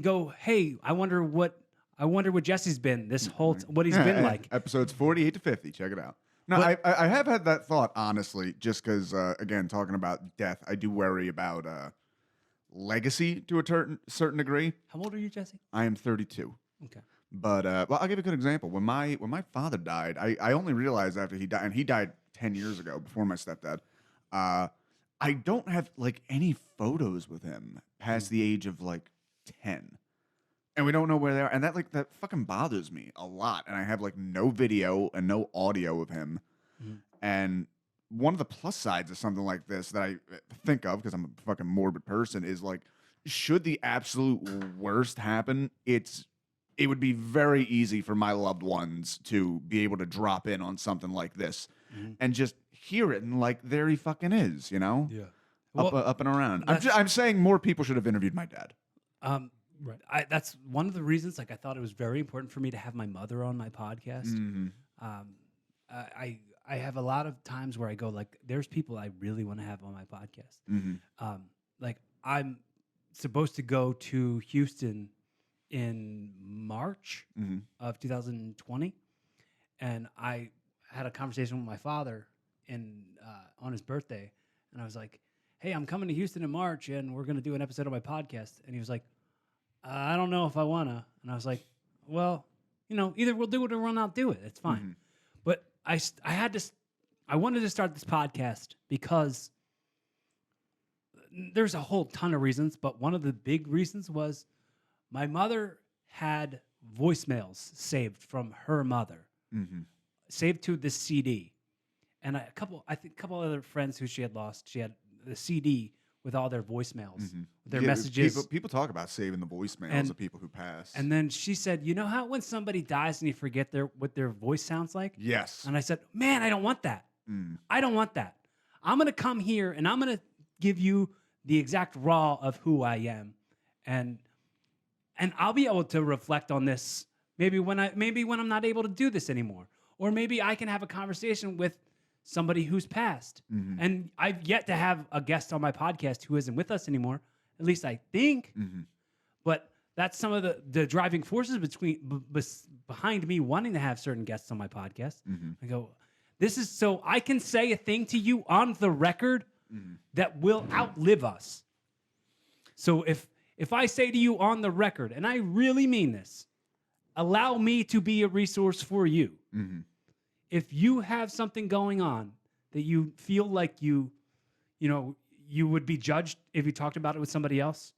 go, hey, I wonder what I wonder what Jesse's been this whole what he's been like. Episodes 48 to 50. Check it out. No, I have had that thought, honestly, just because, again, talking about death, I do worry about legacy to a certain degree. How old are you, Jesse? I am 32. Okay. But well, I'll give you a good example. When my father died, I only realized after he died, and he died 10 years ago before my stepdad. I don't have like any photos with him past the age of like 10. And we don't know where they are. And that fucking bothers me a lot. And I have like no video and no audio of him. Mm-hmm. And one of the plus sides of something like this that I think of, because I'm a fucking morbid person, is like, should the absolute worst happen, it would be very easy for my loved ones to be able to drop in on something like this and just hear it and like, there he fucking is, you know? Yeah. Up and around. I'm saying more people should have interviewed my dad. Right. That's one of the reasons. Like, I thought it was very important for me to have my mother on my podcast. Mm-hmm. I have a lot of times where I go like, there's people I really want to have on my podcast. Mm-hmm. Like, I'm supposed to go to Houston in March of 2020, and I had a conversation with my father on his birthday, and I was like, "Hey, I'm coming to Houston in March, and we're going to do an episode of my podcast." And he was like, "I don't know if I wanna." And I was like, "Well, either we'll do it or we'll not do it. It's fine." Mm-hmm. But I wanted to start this podcast because there's a whole ton of reasons, but one of the big reasons was my mother had voicemails saved from her mother, saved to the CD. And a couple other friends who she had lost, she had the CD with all their voicemails, their messages. People talk about saving the voicemails of people who pass. And then she said, "You know how when somebody dies and you forget what their voice sounds like?" Yes. And I said, "Man, I don't want that. I don't want that. I'm going to come here and I'm going to give you the exact raw of who I am. And I'll be able to reflect on this maybe when I'm not able to do this anymore. Or maybe I can have a conversation with somebody who's passed." And I've yet to have a guest on my podcast who isn't with us anymore, at least I think. But that's some of the driving forces behind me wanting to have certain guests on my podcast. I go, this is so I can say a thing to you on the record that will outlive us. So if I say to you on the record, and I really mean this, allow me to be a resource for you. If you have something going on that you feel like you would be judged if you talked about it with somebody else,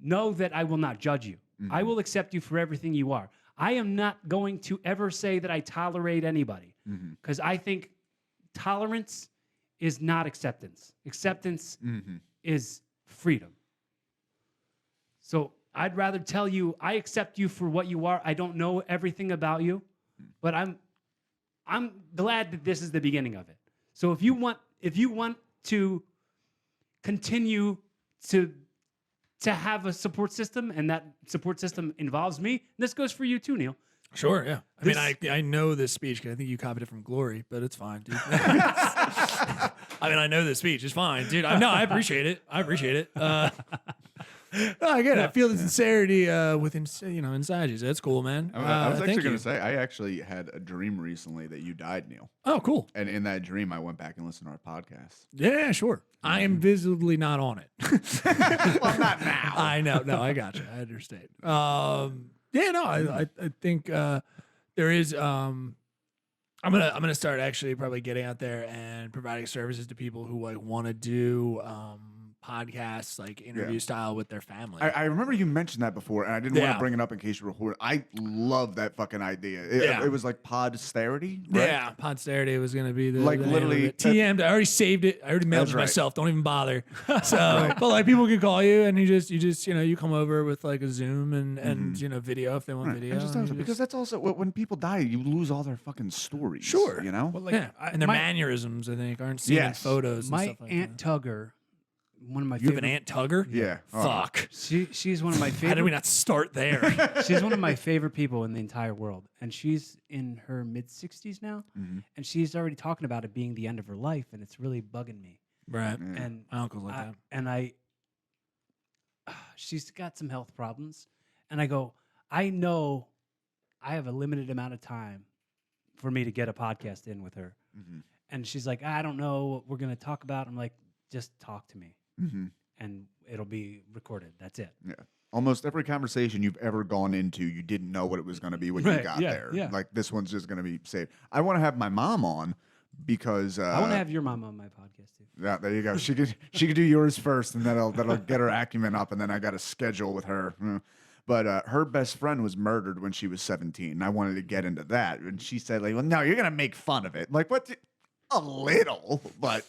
know that I will not judge you. I will accept you for everything you are. I am not going to ever say that I tolerate anybody, because I think tolerance is not acceptance. Acceptance is freedom. So I'd rather tell you, I accept you for what you are. I don't know everything about you, but I'm glad that this is the beginning of it. So if you want to continue to have a support system, and that support system involves me, this goes for you too, Neil. Sure, yeah. I know this speech because I think you copied it from Glory, but it's fine, dude. I know this speech. It's fine, dude. I appreciate it. I get it. I feel the sincerity inside you. So that's cool, man. I was actually going to say, I actually had a dream recently that you died, Neil. Oh, cool. And in that dream, I went back and listened to our podcast. Yeah, sure. I am visibly not on it. Well, not now. I know. No, I got you. I understand. I think there is. I'm gonna start actually probably getting out there and providing services to people who like want to do podcasts, like interview style with their family. I remember you mentioned that before, and I didn't want to bring it up in case you were recording. I love that fucking idea. It was like podsterity, right? Yeah, podsterity was going to be the like the literally TM'd. I already saved it. I already mailed it myself. Don't even bother. So, but like people can call you, and you just you come over with like a Zoom and video if they want video. Because that's also when people die, you lose all their fucking stories. Sure, you know. Well, like, and their mannerisms, I think, aren't seen in photos. My and stuff like Aunt that. Tugger. One of my You have an Aunt Tugger? Yeah. Fuck. She's one of my favorite. How did we not start there? She's one of my favorite people in the entire world, and she's in her mid-60s now, and she's already talking about it being the end of her life, and it's really bugging me. Right. And my uncle's like that. And she's got some health problems, and I go, I know I have a limited amount of time for me to get a podcast in with her. And she's like, I don't know what we're going to talk about. I'm like, just talk to me and it'll be recorded. That's it. Yeah. Almost every conversation you've ever gone into, you didn't know what it was going to be when you got there. Yeah. Like this one's just going to be saved. I want to have my mom on because I want to have your mom on my podcast too. Yeah, there you go. She could do yours first, and that'll get her acumen up, and then I got a schedule with her. But her best friend was murdered when she was 17. And I wanted to get into that, and she said, like, "Well, no, you're gonna make fun of it." Like, what? A little, but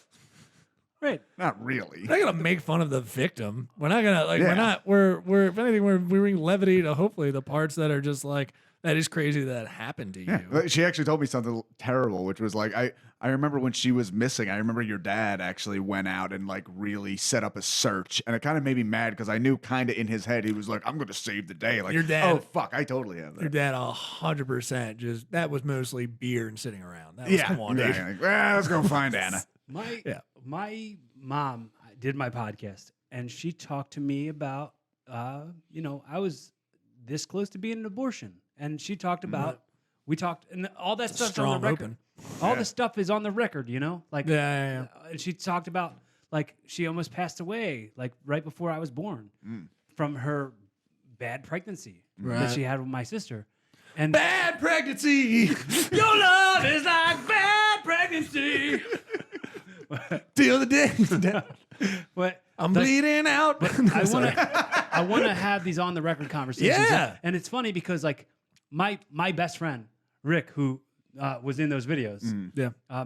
Right. not really. We're not gonna make fun of the victim. We're not gonna like. Yeah. We're not. We're if anything, we bring levity to hopefully the parts that are just like that is crazy that happened to you. Yeah. She actually told me something terrible, which was like, I remember when she was missing, I remember your dad actually went out and like really set up a search. And it kind of made me mad because I knew kind of in his head, he was like, I'm going to save the day. Like, Your dad- oh, fuck, I totally have Your that. dad 100% just that was mostly beer and sitting around. That was, Yeah. come on, Yeah, dude. like, well, let's go find Anna. My mom did my podcast, and she talked to me about, I was this close to being an abortion, and she talked about, we talked, and all that stuff's on Strong the record. open. All the stuff is on the record, like, Yeah. and she talked about, like, she almost passed away, like, right before I was born from her bad pregnancy that Right. she had with my sister. And Bad pregnancy. your love is like bad pregnancy. Till the day. But I'm bleeding out. I want to have these on the record conversations. Yeah. And it's funny because like my best friend Rick, who was in those videos, Yeah.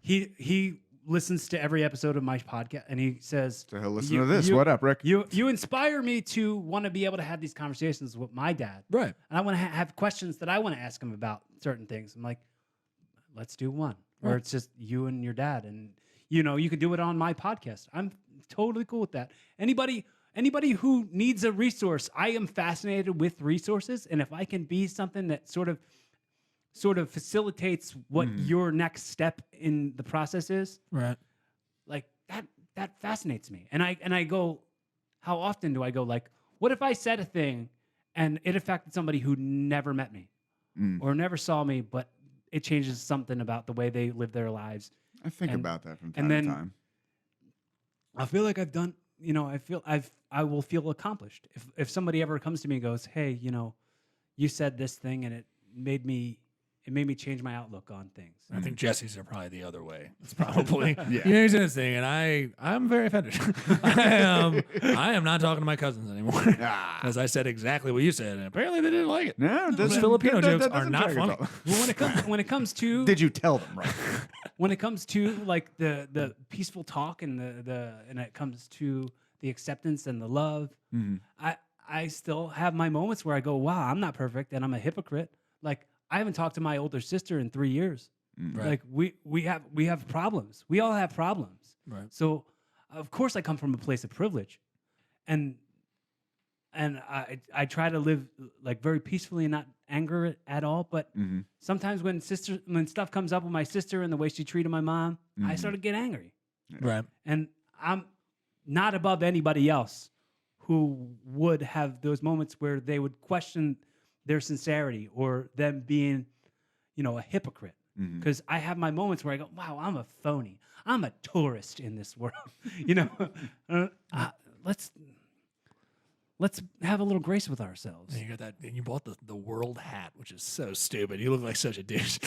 he listens to every episode of my podcast, and he says, So he'll listen to this. What up, Rick? You inspire me to want to be able to have these conversations with my dad, Right. and I want to have questions that I want to ask him about certain things. I'm like, let's do one where it's just you and your dad, and you could do it on my podcast. I'm totally cool with that. Anybody who needs a resource, I am fascinated with resources, and if I can be something that sort of facilitates what your next step in the process is, Right. like that fascinates me. And I go, how often do I go like, what if I said a thing and it affected somebody who never met me or never saw me, but it changes something about the way they live their lives. I think about that from time and then to time. I feel like I've done, I will feel accomplished. If somebody ever comes to me and goes, hey, you said this thing and it made me change my outlook on things. I think Jesse's are probably the other way. It's probably Yeah. he's in this thing, and I'm very offended. I am not talking to my cousins anymore Ah. because I said exactly what you said, and apparently they didn't like it. No, Those Filipino jokes are doesn't not drag funny. us all. Well, when it comes to Did you tell them right? when it comes to like the peaceful talk and and it comes to the acceptance and the love, I still have my moments where I go, wow, I'm not perfect and I'm a hypocrite. Like I haven't talked to my older sister in 3 years. Right. Like we have problems. We all have problems. Right. So of course I come from a place of privilege, and I try to live like very peacefully and not anger at all. But sometimes when stuff comes up with my sister and the way she treated my mom, I start to get angry. Right. And I'm not above anybody else who would have those moments where they would question their sincerity or them being, a hypocrite. Because I have my moments where I go, wow, I'm a phony. I'm a tourist in this world. Let's have a little grace with ourselves. And you got that, and you bought the world hat, which is so stupid. You look like such a douche.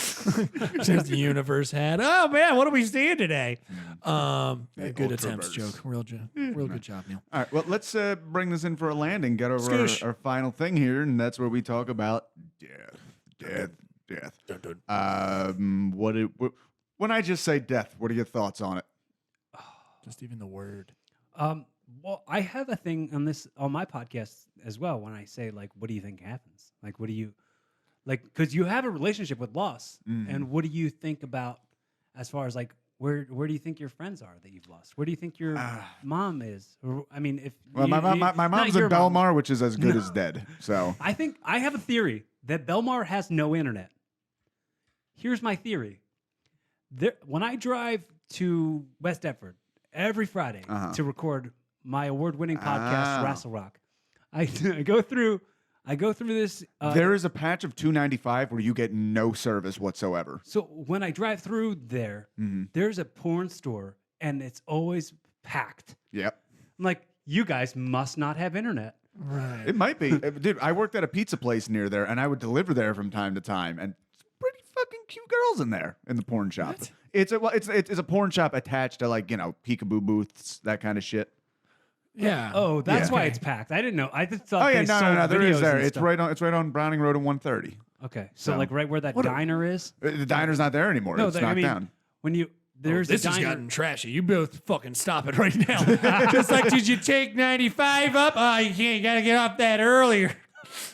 Just the universe hat. Oh man, what are we seeing today? Good attempts, Ultraverse. joke. Real good job, Neil. All right, well, let's bring this in for a landing. Get over Scoosh. our final thing here, and that's where we talk about death. When I just say death, what are your thoughts on it? Just even the word. Well, I have a thing on my podcast as well when I say like, what do you think happens? Like, what do you like? Because you have a relationship with loss, and what do you think about as far as like where do you think your friends are that you've lost? Where do you think your mom is? Or, I mean, if Well, my mom's in Belmar, which is as good as dead. So I think I have a theory that Belmar has no internet. Here's my theory. When I drive to West Deptford every Friday to record my award-winning podcast, Wrestle Rock, I go through I go through this. There is a patch of 295 where you get no service whatsoever. So when I drive through there, there's a porn store, and it's always packed. Yep. I'm like, you guys must not have internet. Right. It might be. Dude, I worked at a pizza place near there, and I would deliver there from time to time, and pretty fucking cute girls in there in the porn shop. What? It's a porn shop attached to, like, peekaboo booths, that kind of shit. Yeah. Oh, that's Yeah. why Okay. it's packed. I didn't know. I just thought. Oh yeah, they no, sold there is videos there. and It's stuff. right on Browning Road and 130. Okay, so So- like right where that diner is. The diner's not there anymore. No, it's I knocked mean, down. when you there's This a has diner. gotten trashy. You both fucking stop it right now. Just like, did you take 95 up? Oh, you can't. You got to get off that earlier.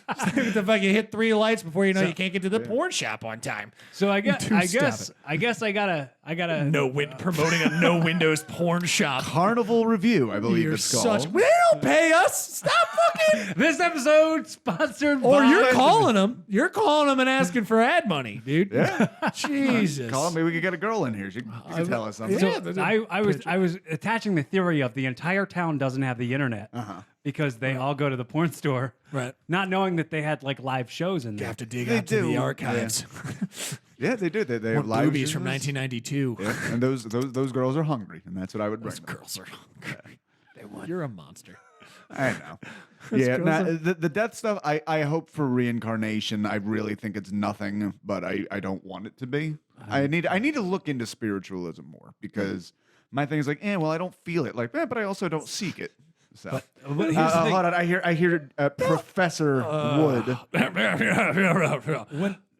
The fuck, you hit 3 lights before you know you can't get to the porn shop on time. So I guess Dude, I stop guess it. I guess I gotta Promoting a no windows porn shop. Carnival Review, I believe You're it's called. such. They don't pay us. Stop fucking. This episode sponsored Or by you're calling them. You're calling them and asking for ad money, dude. Yeah. Jesus. Call. Maybe we could get a girl in here. She can tell us something. Yeah. So there's a I was attaching the theory of the entire town doesn't have the internet because they all go to the porn store, Right. not knowing that they had like live shows in You there. have to dig They out to the do. archives. Yeah, they do. They More have live boobies from shows. 1992. Yeah, and those girls are hungry, and that's what I would bring Those them. girls are hungry. You're a monster. I know. Yeah, girls the death stuff. I hope for reincarnation. I really think it's nothing, but I don't want it to be. I need to look into spiritualism more because my thing is like, well, I don't feel it, like, but I also don't seek it. So But here's the thing. hold on, I hear Professor Wood.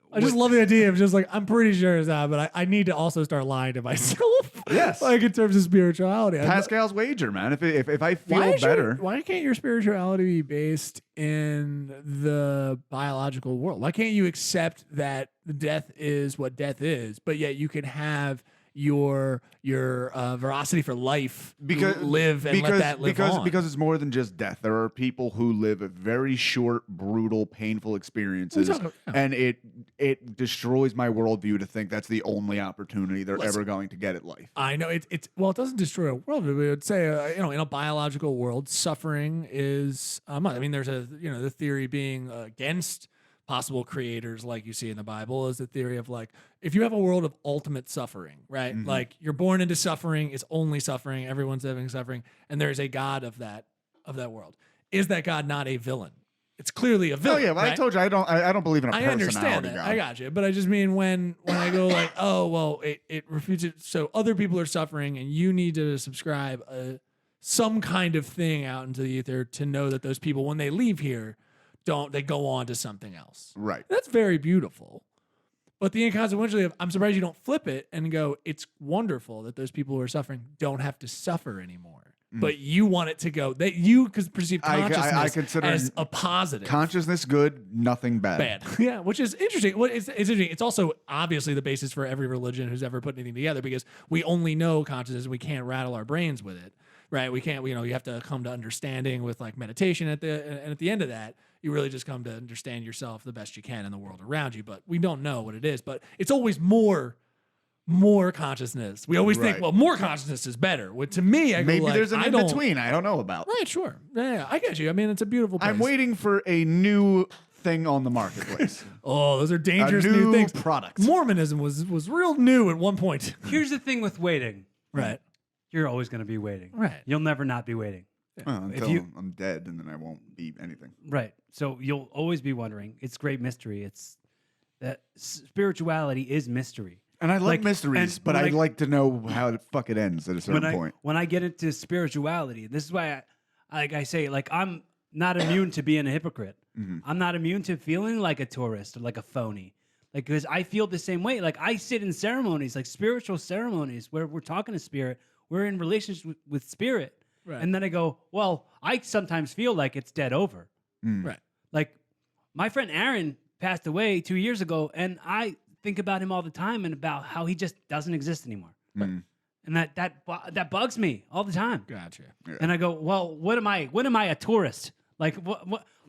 I just love the idea of just like, I'm pretty sure it's that, but I need to also start lying to myself. Yes. Like in terms of spirituality. Pascal's wager, man. If I feel Why is better, why can't your spirituality be based in the biological world? Why can't you accept that death is what death is, but yet you can have your veracity for life live and let that live on? Because it's more than just death. There are people who live very short, brutal, painful experiences, and it destroys my worldview to think that's the only opportunity they're ever going to get at life. I know it doesn't destroy a world. We would say, in a biological world, suffering is. I mean, there's the theory being against possible creators like you see in the Bible is the theory of like, if you have a world of ultimate suffering, right? Mm-hmm. Like you're born into suffering, it's only suffering, everyone's having suffering, and there's a God of that world. Is that God not a villain? It's clearly a Oh villain. yeah, well, right? I told you I don't believe in a I personality understand that. God. I got you. But I just mean when I go like, oh, well, it refutes it. So other people are suffering and you need to subscribe some kind of thing out into the ether to know that those people, when they leave here, they go on to something else. Right. That's very beautiful. But the inconsequentiality of, I'm surprised you don't flip it and go, it's wonderful that those people who are suffering don't have to suffer anymore. But you want it to go, that you perceive consciousness I consider as a positive. Consciousness good, nothing bad. Bad. Yeah, which is interesting. It's interesting. It's also obviously the basis for every religion who's ever put anything together because we only know consciousness and we can't rattle our brains with it. Right? We can't, you have to come to understanding with like meditation and at the end of that, you really just come to understand yourself the best you can in the world around you. But we don't know what it is. But it's always more consciousness. We always think, Right. well, more consciousness is better. Well, to me, I go Maybe like, there's an I in don't- between I don't know about. Right, sure. Yeah, I get you. I mean, it's a beautiful place. I'm waiting for a new thing on the marketplace. Oh, those are dangerous a new things. product. Mormonism was real new at one point. Here's the thing with waiting. Right. You're always going to be waiting. Right. You'll never not be waiting. Well, until you- I'm dead, and then I won't be anything. Right. So you'll always be wondering. It's great mystery. It's that spirituality is mystery. And I like Like, mysteries, and but when I'd I- like to know how the fuck it ends at a certain point. When I get into spirituality, this is why I say like I'm not immune to being a hypocrite. Mm-hmm. I'm not immune to feeling like a tourist or like a phony. Like because I feel the same way. Like I sit in ceremonies, like spiritual ceremonies, where we're talking to spirit. We're in relationship with spirit. Right. And then I go, well, I sometimes feel like it's dead over. Right. Like my friend Aaron passed away 2 years ago, and I think about him all the time and about how he just doesn't exist anymore. And that bugs me all the time. Gotcha. And I go, well, what am I? What am I, a tourist? Like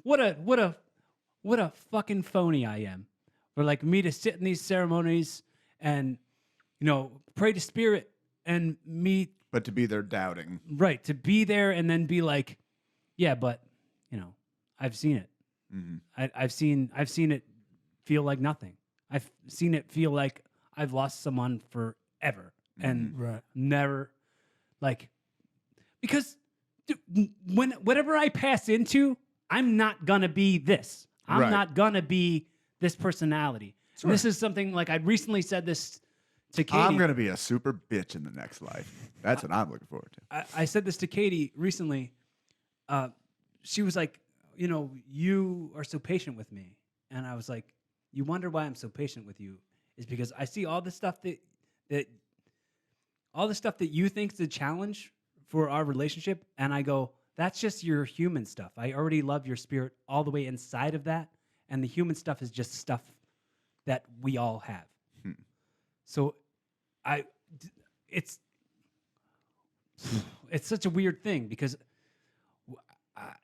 what a fucking phony I am. For like me to sit in these ceremonies and pray to spirit and me But to be there doubting. right to be there and then be like, yeah, but I've seen it. I've seen it feel like nothing. I've seen it feel like I've lost someone forever and Right. never like because whatever I pass into, I'm not gonna be this. I'm Right. not gonna be this personality. And this is something like I recently said this to Katie. I'm going to be a super bitch in the next life. That's what I'm looking forward to. I said this to Katie recently. She was like, you are so patient with me. And I was like, you wonder why I'm so patient with you is because I see all the stuff that you think is a challenge for our relationship. And I go, that's just your human stuff. I already love your spirit all the way inside of that. And the human stuff is just stuff that we all have. So it's such a weird thing because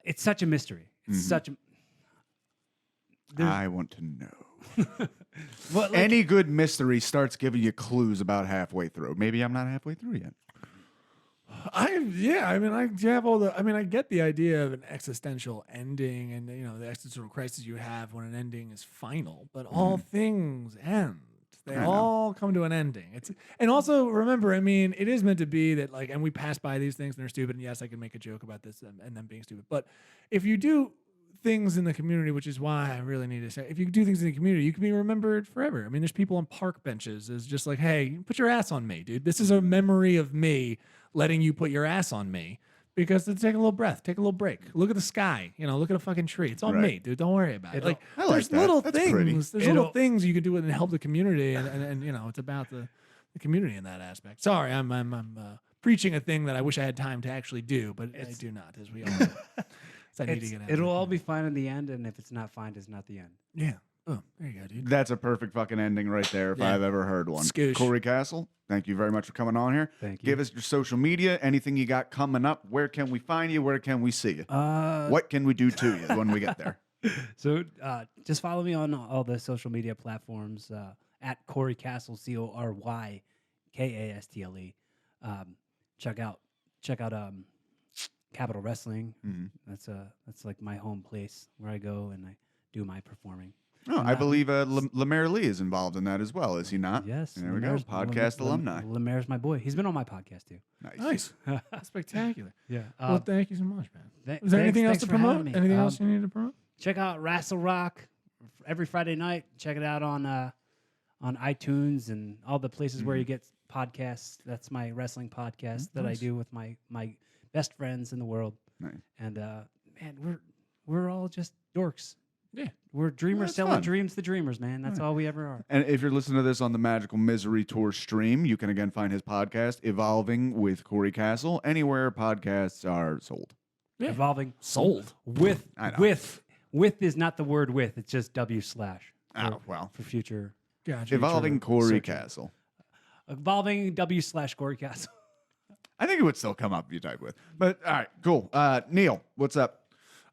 it's such a mystery. It's such a. I want to know. Well, like, Any good mystery starts giving you clues about halfway through. Maybe I'm not halfway through yet. I get the idea of an existential ending and the existential crisis you have when an ending is final, but all things end. They all come to an ending. And also remember, it is meant to be that and we pass by these things and they're stupid. And yes, I can make a joke about this and them being stupid. But if you do things in the community, which is why I really need to say, if you do things in the community, you can be remembered forever. There's people on park benches is just like, hey, put your ass on me, dude. This is a memory of me letting you put your ass on me. Because to take a little breath, take a little break. Look at the sky. Look at a fucking tree. It's on me, dude. Don't worry about it. I like there's that. little That's things. pretty. There's little things you can do and help the community, and it's about the community in that aspect. Sorry, I'm preaching a thing that I wish I had time to actually do, but I do not, as we all know. So I need to get out. It'll all be fine in the end, and if it's not fine, it's not the end. Yeah. Oh, there you go, dude. That's a perfect fucking ending right there if I've ever heard one. Skoosh. Cory Kastle, thank you very much for coming on here. Thank you. Give us your social media, anything you got coming up. Where can we find you? Where can we see you? What can we do to you when we get there? So just follow me on all the social media platforms at Cory Kastle, CoryKastle. Check out Capital Wrestling. That's like my home place where I go and I do my performing. Oh, I believe Lemaire Lee is involved in that as well, is he not? Yes. There we go. Podcast alumni. Lemaire's my boy. He's been on my podcast too. Nice. That's spectacular. Yeah. Well, thank you so much, man. Is there anything else to promote? Anything else you need to promote? Check out Wrestle Rock every Friday night. Check it out on iTunes and all the places where you get podcasts. That's my wrestling podcast that I do with my best friends in the world. Nice. And man, we're all just dorks. Yeah. We're dreamers That's selling fun. dreams to dreamers, man. That's all we ever are. And if you're listening to this on the Magical Misery Tour stream, you can again find his podcast, Evolving with Cory Kastle, anywhere podcasts are sold. Yeah. Evolving Sold. with I know. with is not the word with. It's just W/. Oh, well. For future. Gotcha. Evolving Cory Kastle. Evolving W/Cory Kastle. I think it would still come up if you type with. But all right, cool. Neil, what's up?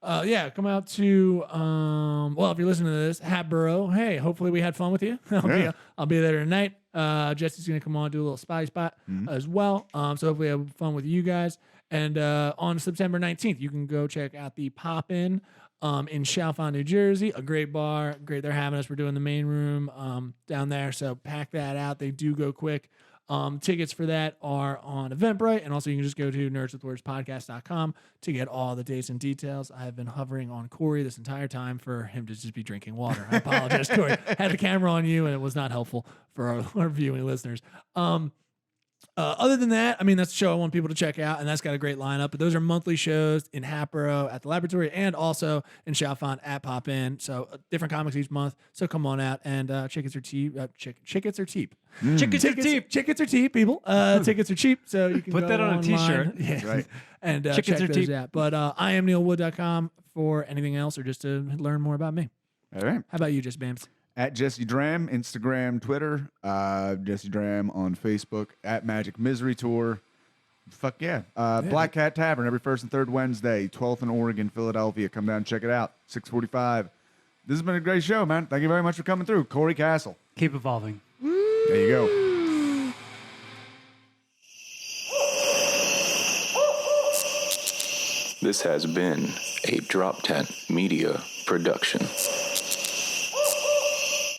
Come out to if you're listening to this, Hatboro. Hey, hopefully we had fun with you. I'll be there tonight. Jesse's gonna come on and do a little spy spot as well. So hopefully have fun with you guys. And on September 19th, you can go check out the Pop In Chalfont, New Jersey. A great bar. Great, they're having us. We're doing the main room down there. So pack that out. They do go quick. Tickets for that are on Eventbrite, and also you can just go to nerdswithwordspodcast.com to get all the dates and details. I have been hovering on Cory this entire time for him to just be drinking water. I apologize, Cory. Had the camera on you, and it was not helpful for our viewing listeners. Other than that, that's the show I want people to check out, and that's got a great lineup. But those are monthly shows in Hatboro at the Laboratory and also in Chalfont at Pop In. So different comics each month. So come on out and tickets are cheap. Tickets are cheap. Chickens are cheap. Tickets are cheap, people. Tickets are cheap, so you can Put go that on a online. t-shirt. Yeah. Right. And Chickens check are those cheap. out. But I am neilwood.com for anything else or just to learn more about me. All right. How about you, Just Bams? At Jesse Dram, Instagram, Twitter, Jesse Dram on Facebook, at Magic Misery Tour. Fuck yeah. Black Cat Tavern every first and third Wednesday, 12th in Oregon, Philadelphia. Come down and check it out. 6:45. This has been a great show, man. Thank you very much for coming through. Cory Kastle. Keep evolving. There you go. This has been a Drop 10 Media production.